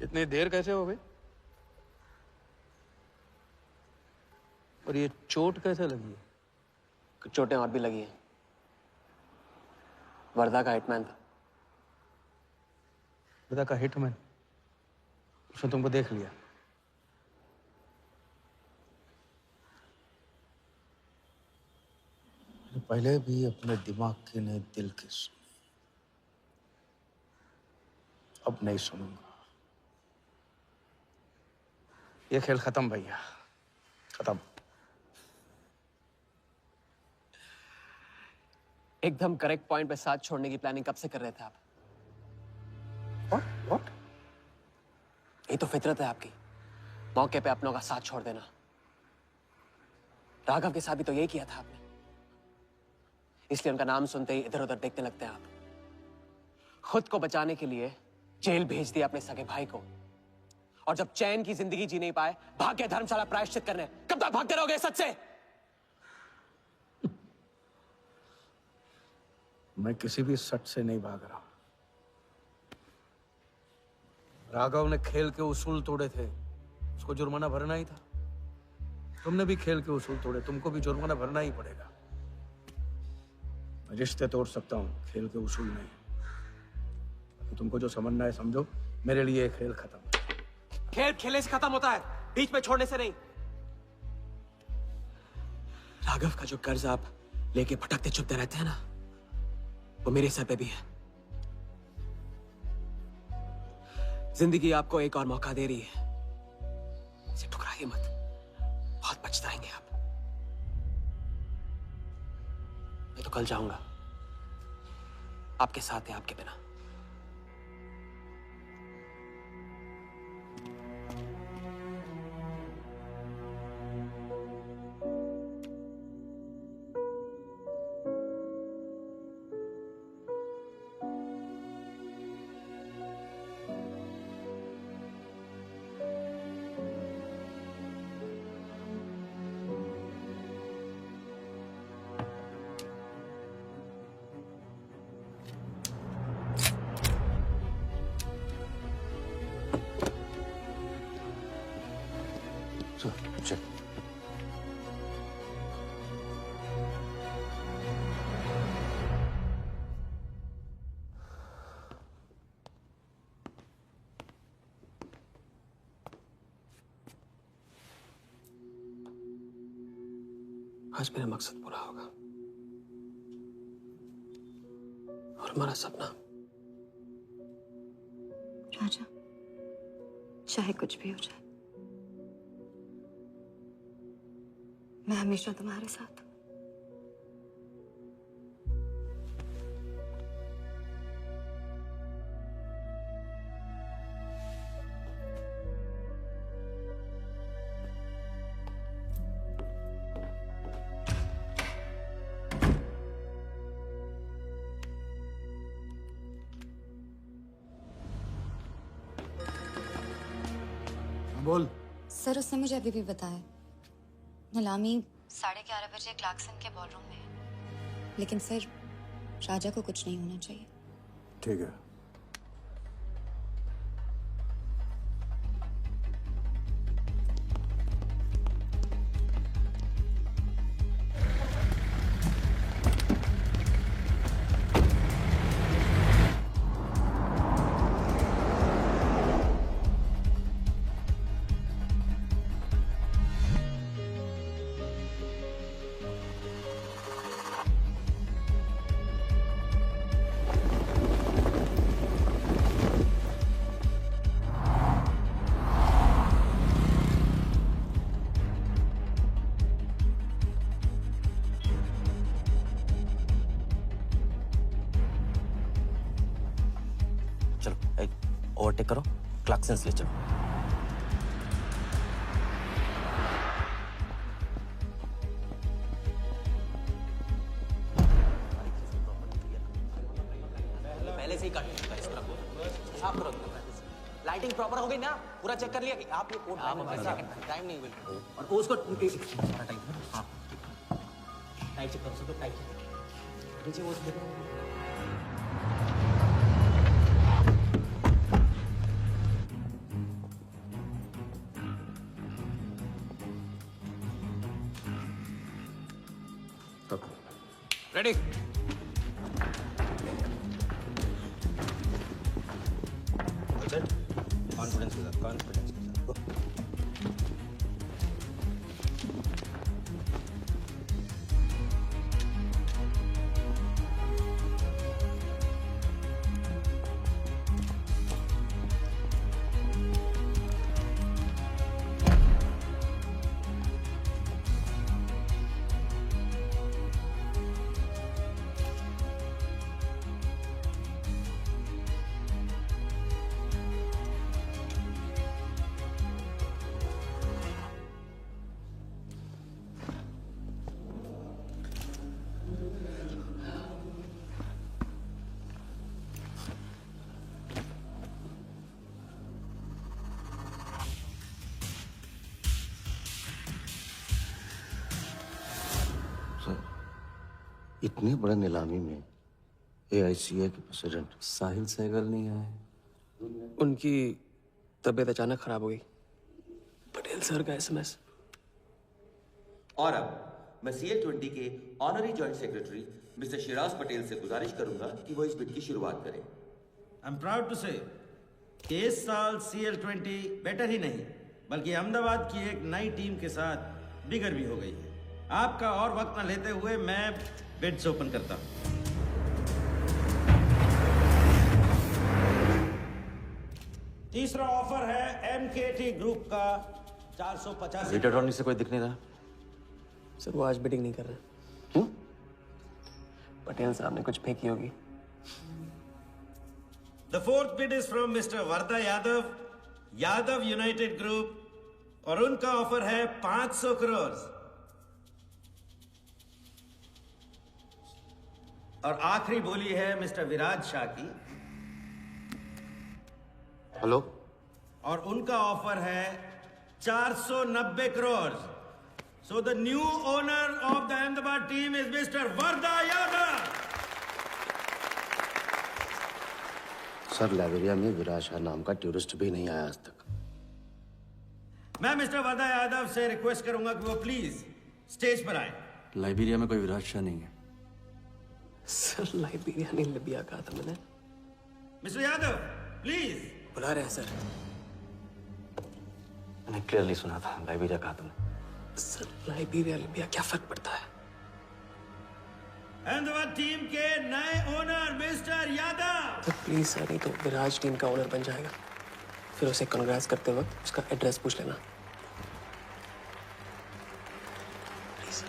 इतनी देर कैसे हो गई? और ये चोट कैसे लगी है? कुछ चोटें और भी लगी हैं। वर्धा का हिटमैन था। वर्धा का हिटमैन? उसने तुमको देख लिया? पहले भी अपने दिमाग की नहीं दिल की सुनी, अब नहीं सुनूंगा। ये खेल खत्म भैया, खत्म। एकदम करेक्ट पॉइंट पे साथ छोड़ने की प्लानिंग कब से कर रहे थे आप? What? ये तो फितरत है आपकी, मौके पे अपनों का साथ छोड़ देना। राघव के साथ भी तो यही किया था आपने, इसलिए उनका नाम सुनते ही इधर उधर देखने लगते हैं आप। खुद को बचाने के लिए जेल भेज दिया अपने सगे भाई को, और जब चैन की जिंदगी जी नहीं पाए भाग के धर्मशाला प्रायश्चित करने। कब तक भागते रहोगे सच से? मैं किसी भी सच से नहीं भाग रहा। राघव ने खेल के उसूल तोड़े थे, उसको जुर्माना भरना ही था। तुमने भी खेल के उसूल तोड़े, तुमको भी जुर्माना भरना ही पड़ेगा। मैं रिश्ते तोड़ सकता हूँ, खेल के उसूल नहीं। तुमको जो समझना है समझो, मेरे लिए ये खेल खत्म। खेल खेलने से खत्म होता है, बीच में छोड़ने से नहीं। राघव का जो कर्ज आप लेके भटकते चुपते रहते हैं ना, वो मेरे सर पे भी है। जिंदगी आपको एक और मौका दे रही है, इसे ठुकराइए मत, बहुत पछताएंगे आप। मैं तो कल जाऊंगा, आपके साथ है, आपके बिना। चल। आज मेरा मकसद पूरा होगा और हमारा सपना। राजा, चाहे कुछ भी हो जाए, मैं हमेशा तुम्हारे साथ हूं। बोल। सर, उसने मुझे अभी भी बताया नीलामी 11:30 बजे क्लार्कसन के बॉलरूम में है। लेकिन सर, राजा को कुछ नहीं होना चाहिए। ठीक है। ओवरटेक करो, क्लार्कसन ले चलो। पहले से ही काट इस तरफ साफ करो। लाइटिंग प्रॉपर हो गई ना? पूरा चेक कर लिया कि आप ये कोड टाइम नहीं बिल्कुल। और उसको टाइम हाँ टाइम चेक करो, सब टाइम नीचे वो देखो। रेडी। कॉन्फिडेंस के साथ, कॉन्फिडेंस के साथ। इतनी बड़े नीलामी में AICA के प्रेसिडेंट साहिल सहगल नहीं आए। उनकी तबीयत अचानक खराब हो गई। पटेल सर का SMS। और अब मैं CL20 के honorary joint secretary mister Shiraz Patel से गुजारिश करूंगा कि वो इस बिड की शुरुआत करें। आई एम प्राउड टू से कि इस साल CL20 बेटर ही नहीं बल्कि अहमदाबाद की एक नई टीम के साथ बिगर भी हो गई है। आपका और वक्त न लेते हुए मैं बिड्स ओपन करता हूं। तीसरा ऑफर है MKT ग्रुप का 450। रीड अटॉर्नी से कोई दिख नहीं रहा। सर वो आज बिडिंग नहीं कर रहे। क्यों? पटेल साहब ने कुछ फेंकी होगी। The fourth bid is from Mr. Varda Yadav, Yadav United Group, और उनका ऑफर है 500 करोड़। और आखिरी बोली है मिस्टर विराज शाह की। हेलो। और उनका ऑफर है 490 crore. So the new owner of the Ahmedabad team is Mr. Varda Yadav. Sir, Liberia में विराज शाह नाम का टूरिस्ट भी नहीं आया आज तक। मैं मिस्टर वर्धा यादव से रिक्वेस्ट करूंगा कि वो प्लीज स्टेज पर आए। लाइबेरिया में कोई विराट शाह नहीं है। सर लाइबेरिया नहीं लिबिया कहा था मैंने। Mister Yadav please. बुला रहे हैं सर। मैंने क्लियरली सुना था लाइबेरिया कहा तुमने। सर लाइबेरिया लिबिया क्या फर्क पड़ता है? अहमदाबाद टीम के नए ओनर मिस्टर यादव। तो प्लीज सर, नहीं तो विराज टीम का ओनर बन जाएगा। फिर उसे कांग्रेस करते वक्त उसका एड्रेस पूछ लेना। Please sir.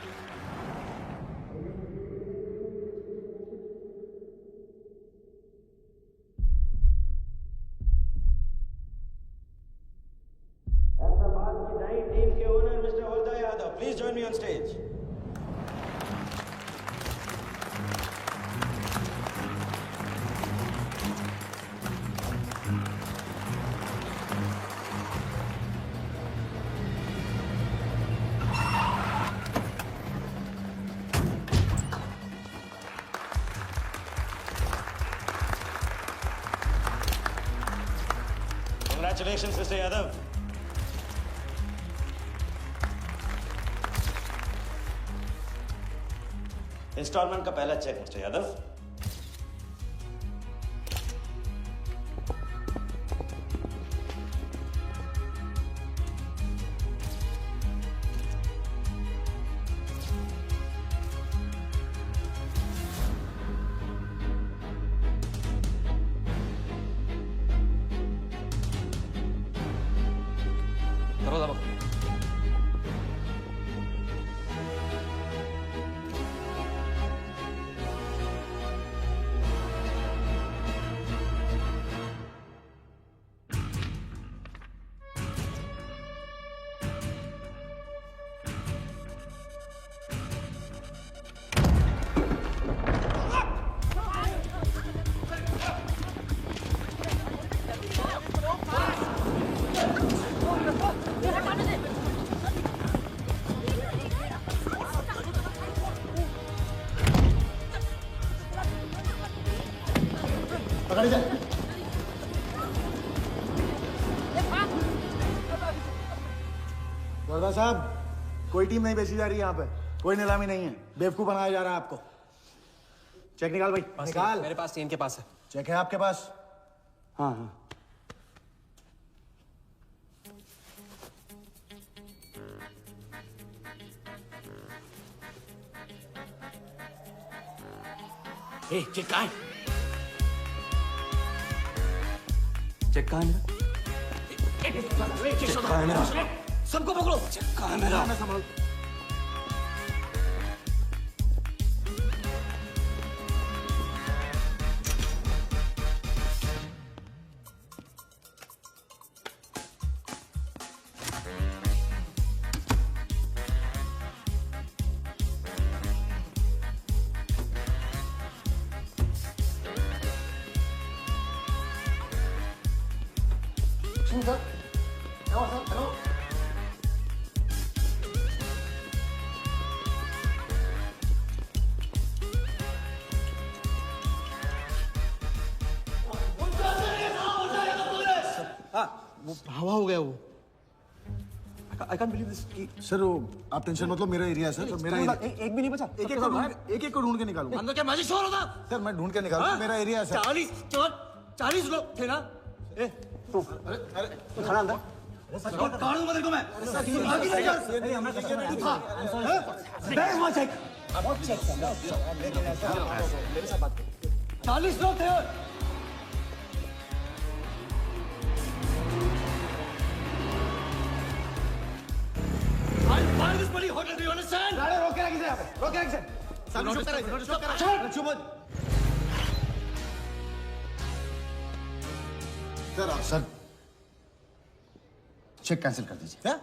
अहमदाबाद की नई टीम के owner mister Vardha Yadav, please join me on stage. Congratulations, Mr. Yadav. Instalment का पहला चेक मिस्टर यादव। दरवाजा बंद। पकड़ जाए। वर्धा साहब, कोई टीम नहीं बेची जा रही है यहाँ पे। कोई नीलामी नहीं है। बेवकूफ बनाया जा रहा है आपको। चेक निकाल भाई, निकाल। मेरे पास इनके पास है। चेक है आपके पास? हाँ हाँ। ए, चेक कहाँ है? चेक कहाँ है मेरा? चेक कहाँ है मेरा? सबको पकड़ो। चेक कहाँ है मेरा? संभाल। हवा हो गया वो। I can't believe this. Sir वो आप टेंशन मत लो, मेरा एरिया है सर। मेरा एरिया। एक भी नहीं बचा। एक को ढूंढ के निकालूंगा। अंदर क्या मैजिक शो हो रहा था? सर मैं ढूंढ के निकालूंगा। मेरा एरिया है सर। 40 लोग थे ना? तू खड़ा अंदर। कहाँ दूंगा तेरे को मैं? वहाँ चेक। 40 लोग थे। Why this bloody hotel? Do you understand? रोक के रखिए यहाँ पे। रोक के रखिए। चुप करा। चुप मत। सर चेक कैंसिल कर दीजिए। क्या?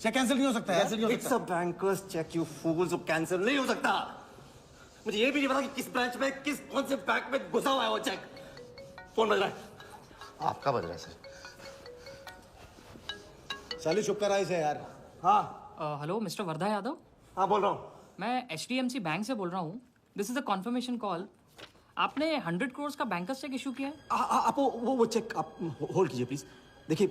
चेक कैंसिल नहीं हो सकता है? It's a banker's check, you fools. Cancel नहीं हो सकता। मुझे ये भी नहीं पता कि किस ब्रांच में कौन से बैंक में घुसा हुआ है वो चेक। फोन बज रहा है। आपका बज रहा है सर। साली चुप कर इसे यार। हाँ। Hello mister Vardha Yadav. हाँ बोल रहा हूँ। मैं HDMC बैंक से बोल रहा हूँ। This is a confirmation call. आपने 100 करोड़ का बैंकर्स चेक इशू किया है? आप वो चेक आप होल्ड कीजिए प्लीज। देखिए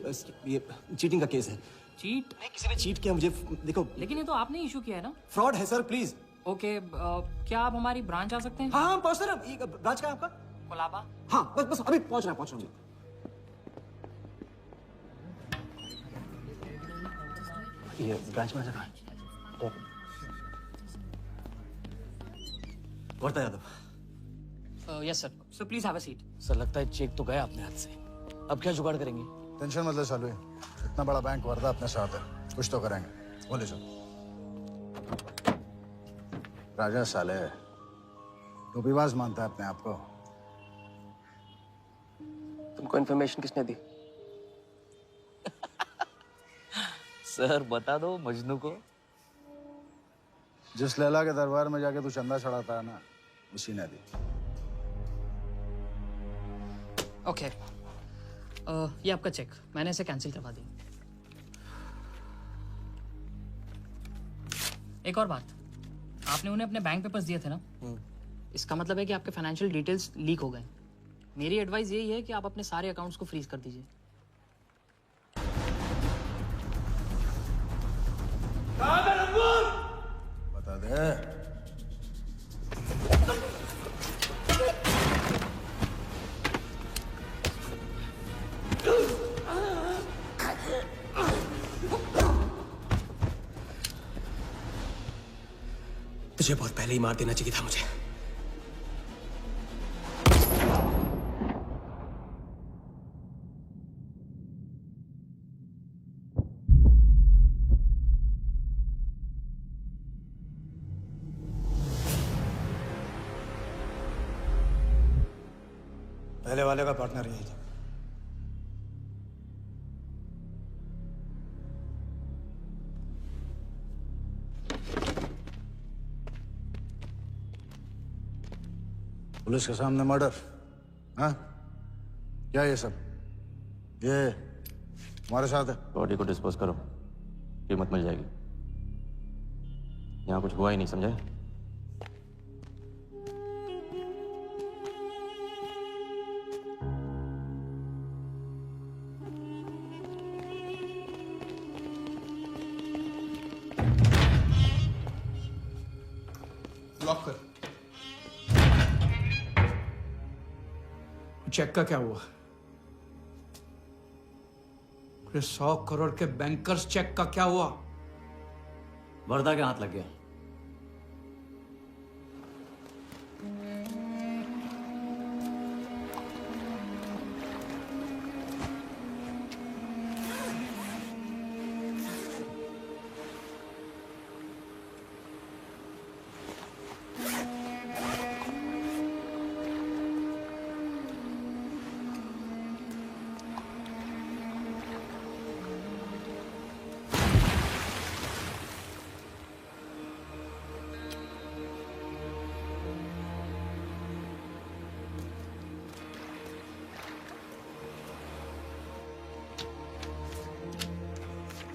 ये चीटिंग का केस है। चीट? नहीं, किसी ने चीट किया मुझे। देखो, लेकिन ये तो आपने इशू किया है ना। फ्रॉड है सर, प्लीज। ओके, क्या आप हमारी ब्रांच आ सकते हैं? हाँ, पहुंच रहे हैं। ब्रांच का आपका? कोलाबा। हाँ, बस अभी पहुंच रहा हूँ। ये ब्रांच में जगह है। वर्ता Yadav. Yes sir. So please have a seat. Sir लगता है चेक तो गया अपने हाथ से, अब क्या जुगाड़ करेंगे? टेंशन मत ले सालू, इतना बड़ा बैंक वर्दा अपने साथ है, कुछ तो करेंगे। बोले सर। राजा साले टोपीबाज मानता है अपने आप को। तुमको इन्फॉर्मेशन किसने दी? सर बता दो मजनू को। जिस लैला के दरबार में जाके तू चंदा चढ़ाता है ना, उसी ने दी। ओके, ये आपका चेक, मैंने इसे कैंसिल करवा दी। एक और बात, आपने उन्हें अपने बैंक पेपर्स दिए थे ना, इसका मतलब है कि आपके फाइनेंशियल डिटेल्स लीक हो गए। मेरी एडवाइस यही है कि आप अपने सारे अकाउंट्स को फ्रीज कर दीजिए। बता दे। तुझे बहुत पहले ही मार देना चाहिए था मुझे। पहले वाले का पार्टनर यही था। पुलिस के सामने मर्डर? हाँ, क्या ये सब? ये हमारे साथ है। बॉडी को डिस्पोज करो, कीमत मिल जाएगी। यहाँ कुछ हुआ ही नहीं, समझे? लॉक कर। चेक का क्या हुआ? 100 करोड़ के बैंकर्स चेक का क्या हुआ? वर्दा के हाथ लग गया।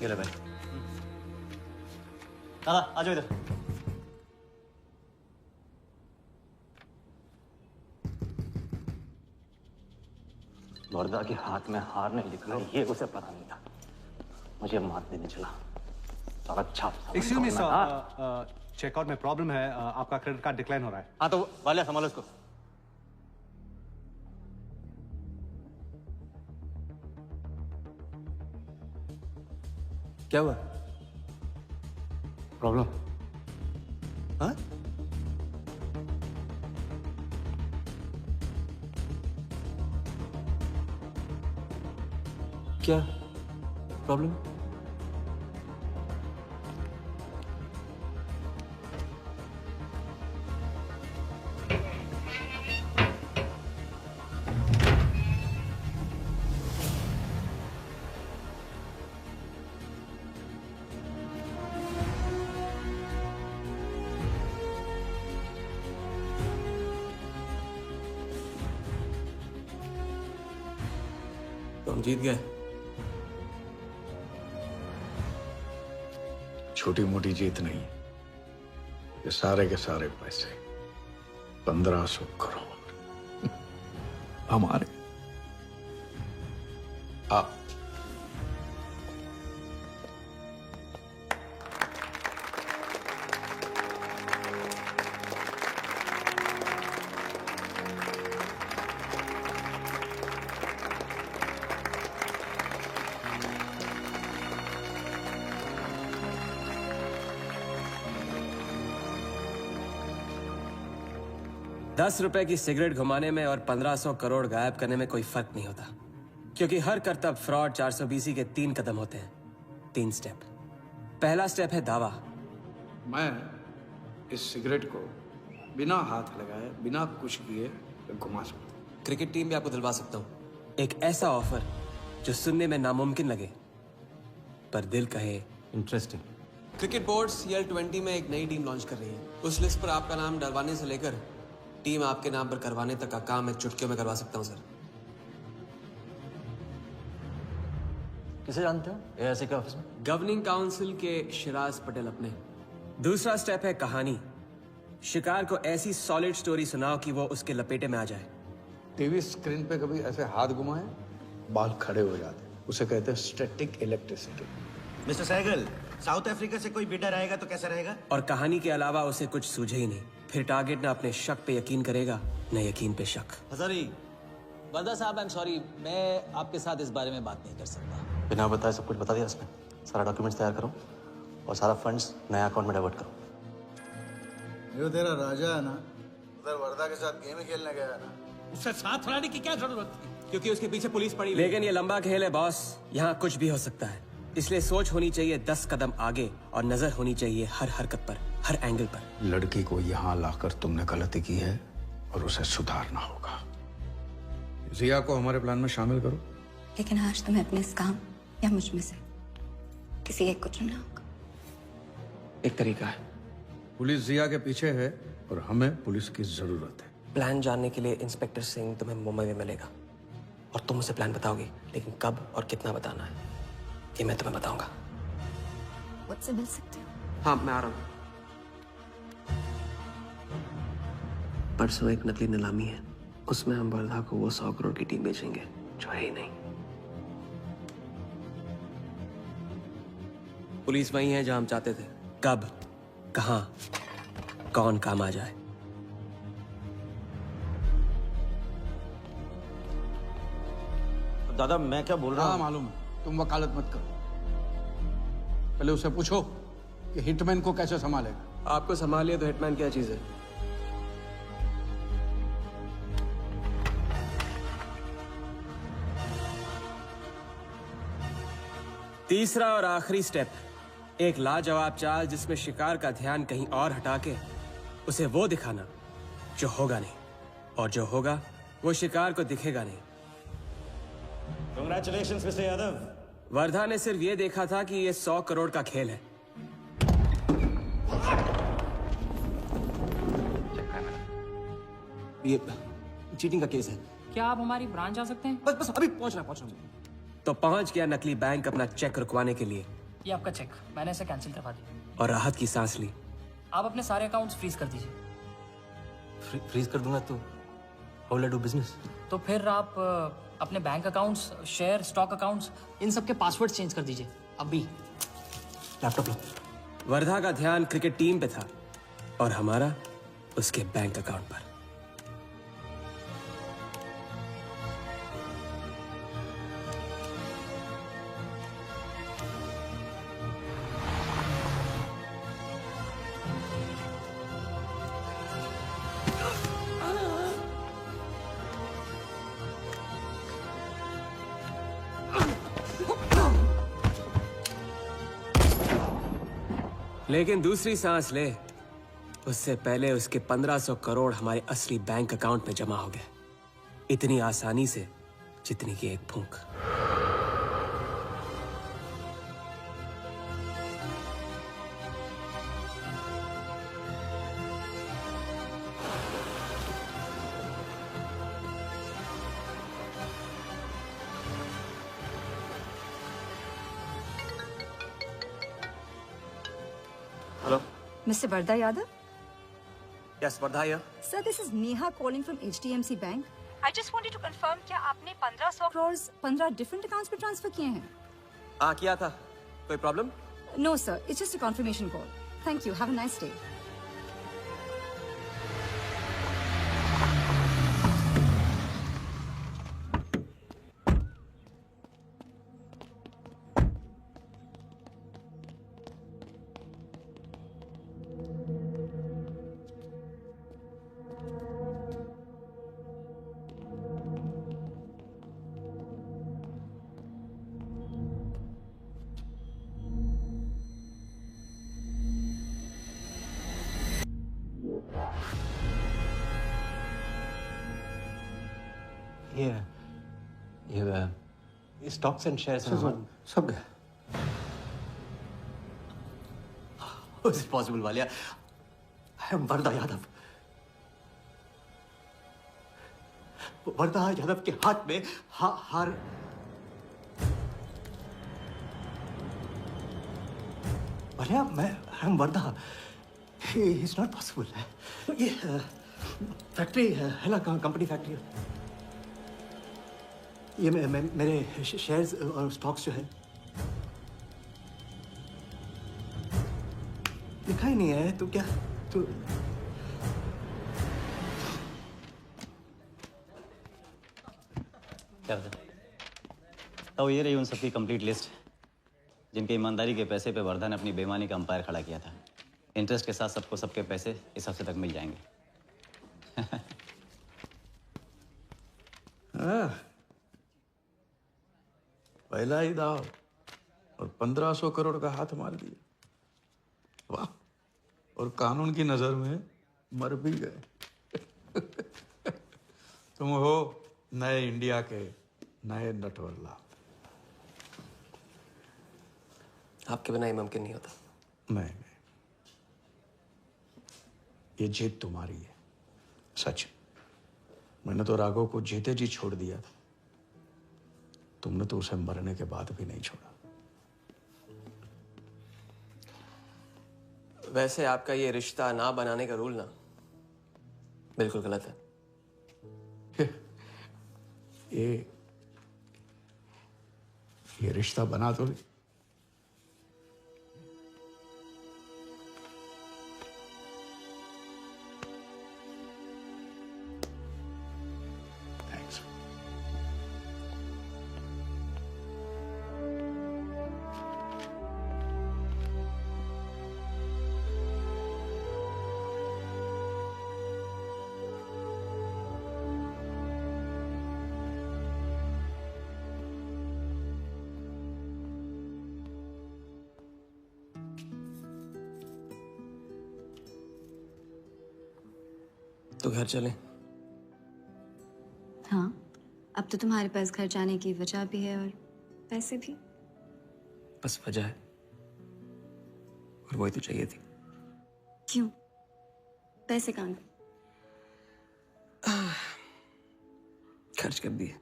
ये ले भाई। दादा आ जाओ इधर। वर्दा के हाथ में हार नहीं लिखा, ये उसे पता नहीं था। मुझे मार देने चला। साला छाप। एक्सक्यूज मी सर, चेकआउट में प्रॉब्लम है, आपका क्रेडिट कार्ड डिक्लाइन हो रहा है। हाँ तो वाले संभालो इसको। क्या हुआ? प्रॉब्लम? हाँ? क्या प्रॉब्लम? तो हम जीत गए। छोटी मोटी जीत नहीं, ये सारे के सारे पैसे 1500 करोड़ हमारे। आप ₹10 की सिगरेट घुमाने में और 1500 करोड़ गायब करने में कोई फर्क नहीं होता, क्योंकि हर करतब फ्रॉड 420 के 3 कदम होते हैं, 3 स्टेप। पहला स्टेप है दावा। मैं इस सिगरेट को बिना हाथ लगाए, बिना कुछ किए घुमा सकता हूँ। क्रिकेट टीम भी आपको दिलवा सकता हूँ, एक ऐसा ऑफर जो सुनने में नामुमकिन लगे पर दिल कहे इंटरेस्टिंग। क्रिकेट बोर्ड CL20 में एक नई टीम लॉन्च कर रही है। उस लिस्ट पर आपका नाम डलवाने से लेकर टीम आपके नाम पर करवाने तक का काम मैं चुटकियों में करवा सकता हूँ सर। किसे जानते हो AIC के ऑफिस में? गवर्निंग काउंसिल के शिराज पटेल अपने। दूसरा स्टेप है कहानी। शिकार को ऐसी सॉलिड स्टोरी सुनाओ कि वो उसके लपेटे में आ जाए। टीवी स्क्रीन पे कभी ऐसे हाथ घुमाए, बाल खड़े हो जाते, उसे कहते हैं static electricity. Mister Sehgal, South Africa से कोई बिडर आएगा तो कैसा रहेगा? और कहानी के अलावा उसे कुछ सूझे ही नहीं, फिर टारगेट ना अपने शक पे यकीन करेगा, न यकीन पे शक। हजारी, वर्दा साहब, आई एम सॉरी, मैं आपके साथ इस बारे में बात नहीं कर सकता। बिना बताए सब कुछ बता दिया इसने। सारा डॉक्यूमेंट्स तैयार करो और सारा फंड्स नए अकाउंट में डाइवर्ट करो। जो तेरा राजा है ना, उधर वर्दा के साथ गेम ही खेलने गया है ना। उससे साथ रहने की क्या जरूरत थी? क्योंकि उसके पीछे पुलिस पड़ी। लेकिन ये लंबा खेल है बॉस, यहाँ कुछ भी हो सकता है। इसलिए सोच होनी चाहिए 10 कदम आगे और नजर होनी चाहिए हर हरकत पर, हर एंगल पर। लड़की को यहाँ लाकर तुमने गलती की है और उसे सुधारना होगा। जिया को हमारे प्लान में शामिल करो। लेकिन आज तुम्हें अपने इस काम या मुझ में से किसी एक को चुनना होगा। एक तरीका है। पुलिस जिया के पीछे है और हमें पुलिस की जरूरत है। प्लान जानने के लिए इंस्पेक्टर सिंह तुम्हें मुंबई में मिलेगा और तुम उसे प्लान बताओगी, लेकिन कब और कितना बताना है ये मैं तुम्हें बताऊंगा। मुझसे मिल सकते हो? हाँ, मैं आ रहा हूँ। परसों एक नकली नीलामी है, उसमें हम वर्धा को वो 100 करोड़ की टीम बेचेंगे जो है ही नहीं। पुलिस वही है जहां हम चाहते थे। कब, कहां, कौन काम आ जाए। दादा, मैं क्या बोल रहा हूँ? मालूम है, तुम वकालत मत करो। पहले उसे पूछो कि हिटमैन को कैसे संभालेगा। आपको संभालिए तो हिटमैन क्या चीज है? तीसरा और आखिरी स्टेप, एक लाजवाब चाल जिसमें शिकार का ध्यान कहीं और हटा के उसे वो दिखाना जो होगा नहीं, और जो होगा वो शिकार को दिखेगा नहीं। Congratulations, mister Yadav. वर्धा ने सिर्फ ये देखा था कि ये 100 करोड़ का खेल है। ये चीटिंग का केस है। क्या आप हमारी ब्रांच आ सकते हैं? बस अभी पहुंच रहा हूं। तो पहुंच गया नकली बैंक अपना चेक रुकवाने के लिए। ये आपका चेक, मैंने इसे कैंसिल करवा दिया। और राहत की सांस ली। आप अपने सारे अकाउंट्स फ्रीज कर दीजिए। फ्रीज कर दूंगा तो how will I do business? तो फिर आप अपने bank accounts, share, stock accounts, इन सब के पासवर्ड चेंज कर दीजिए अभी। लैपटॉप लो। वर्धा का ध्यान क्रिकेट टीम पे था और हमारा उसके बैंक अकाउंट पर। लेकिन दूसरी सांस ले, उससे पहले उसके 1500 करोड़ हमारे असली बैंक अकाउंट में जमा हो गए, इतनी आसानी से जितनी की एक फूंक। Hello. Mr. Varda Yadav? Yes, Vardha here. Sir, this is Neha calling from HDMC Bank. I just wanted to confirm क्या आपने 1500 crores 15 different accounts पे ट्रांसफर किए हैं? किया था। कोई problem? No, sir. It's just a confirmation call. Thank you. Have a nice day. ये stocks and shares सब गया। How is it possible, Walia? I am वरदा यादव। वरदा यादव के हाथ में हार। Walia, I am Varada. It's not possible। ये फैक्ट्री है ना, कंपनी फैक्ट्री। ये मेरे शेयर्स और स्टॉक्स जो है लिखा ही नहीं है। तू क्या तू क्या होता? तो ये रही उन सबकी कंप्लीट लिस्ट जिनके ईमानदारी के पैसे पे वर्धा ने अपनी बेईमानी का अंपायर खड़ा किया था। इंटरेस्ट के साथ सबको सबके पैसे इस हफ्ते तक मिल जाएंगे। पहला ही दाव और 1500 करोड़ का हाथ मार दिया। वाह, और कानून की नजर में मर भी गए। तुम हो नए इंडिया के नए नटवरला। आपके बिना ये मुमकिन नहीं होता। नहीं, ये जीत तुम्हारी है, सच। मैंने तो राघव को जीते जी छोड़ दिया था, तुमने तो उसे मरने के बाद भी नहीं छोड़ा। वैसे आपका ये रिश्ता ना बनाने का रूल ना बिल्कुल गलत है। ये रिश्ता बना तो नहीं। तो घर चलें? हाँ, अब तो तुम्हारे पास घर जाने की वजह भी है और पैसे भी। बस वजह है और वही तो चाहिए थी। क्यों? पैसे कहाँ गए? खर्च कर दिए।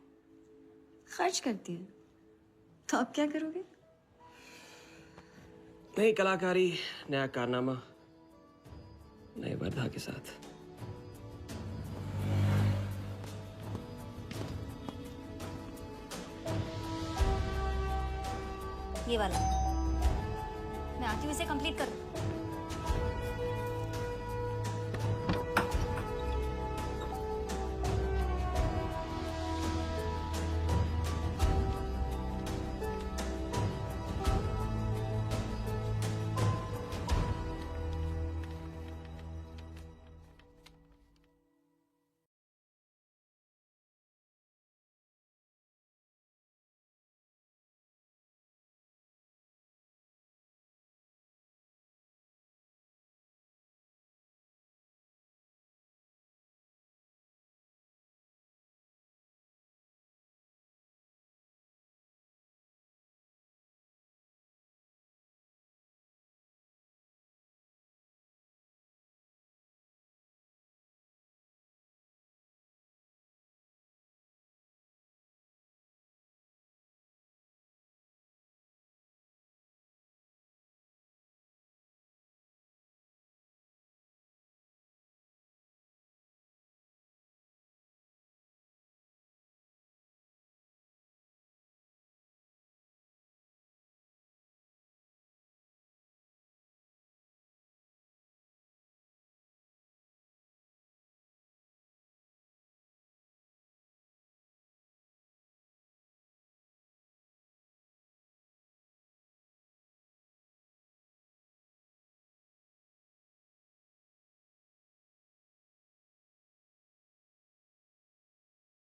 खर्च कर दिए? तो अब क्या करोगे? नई कलाकारी, नया कारनामा, नए वर्धा के साथ। ये वाला मैं आती हूँ, इसे कंप्लीट करूँ।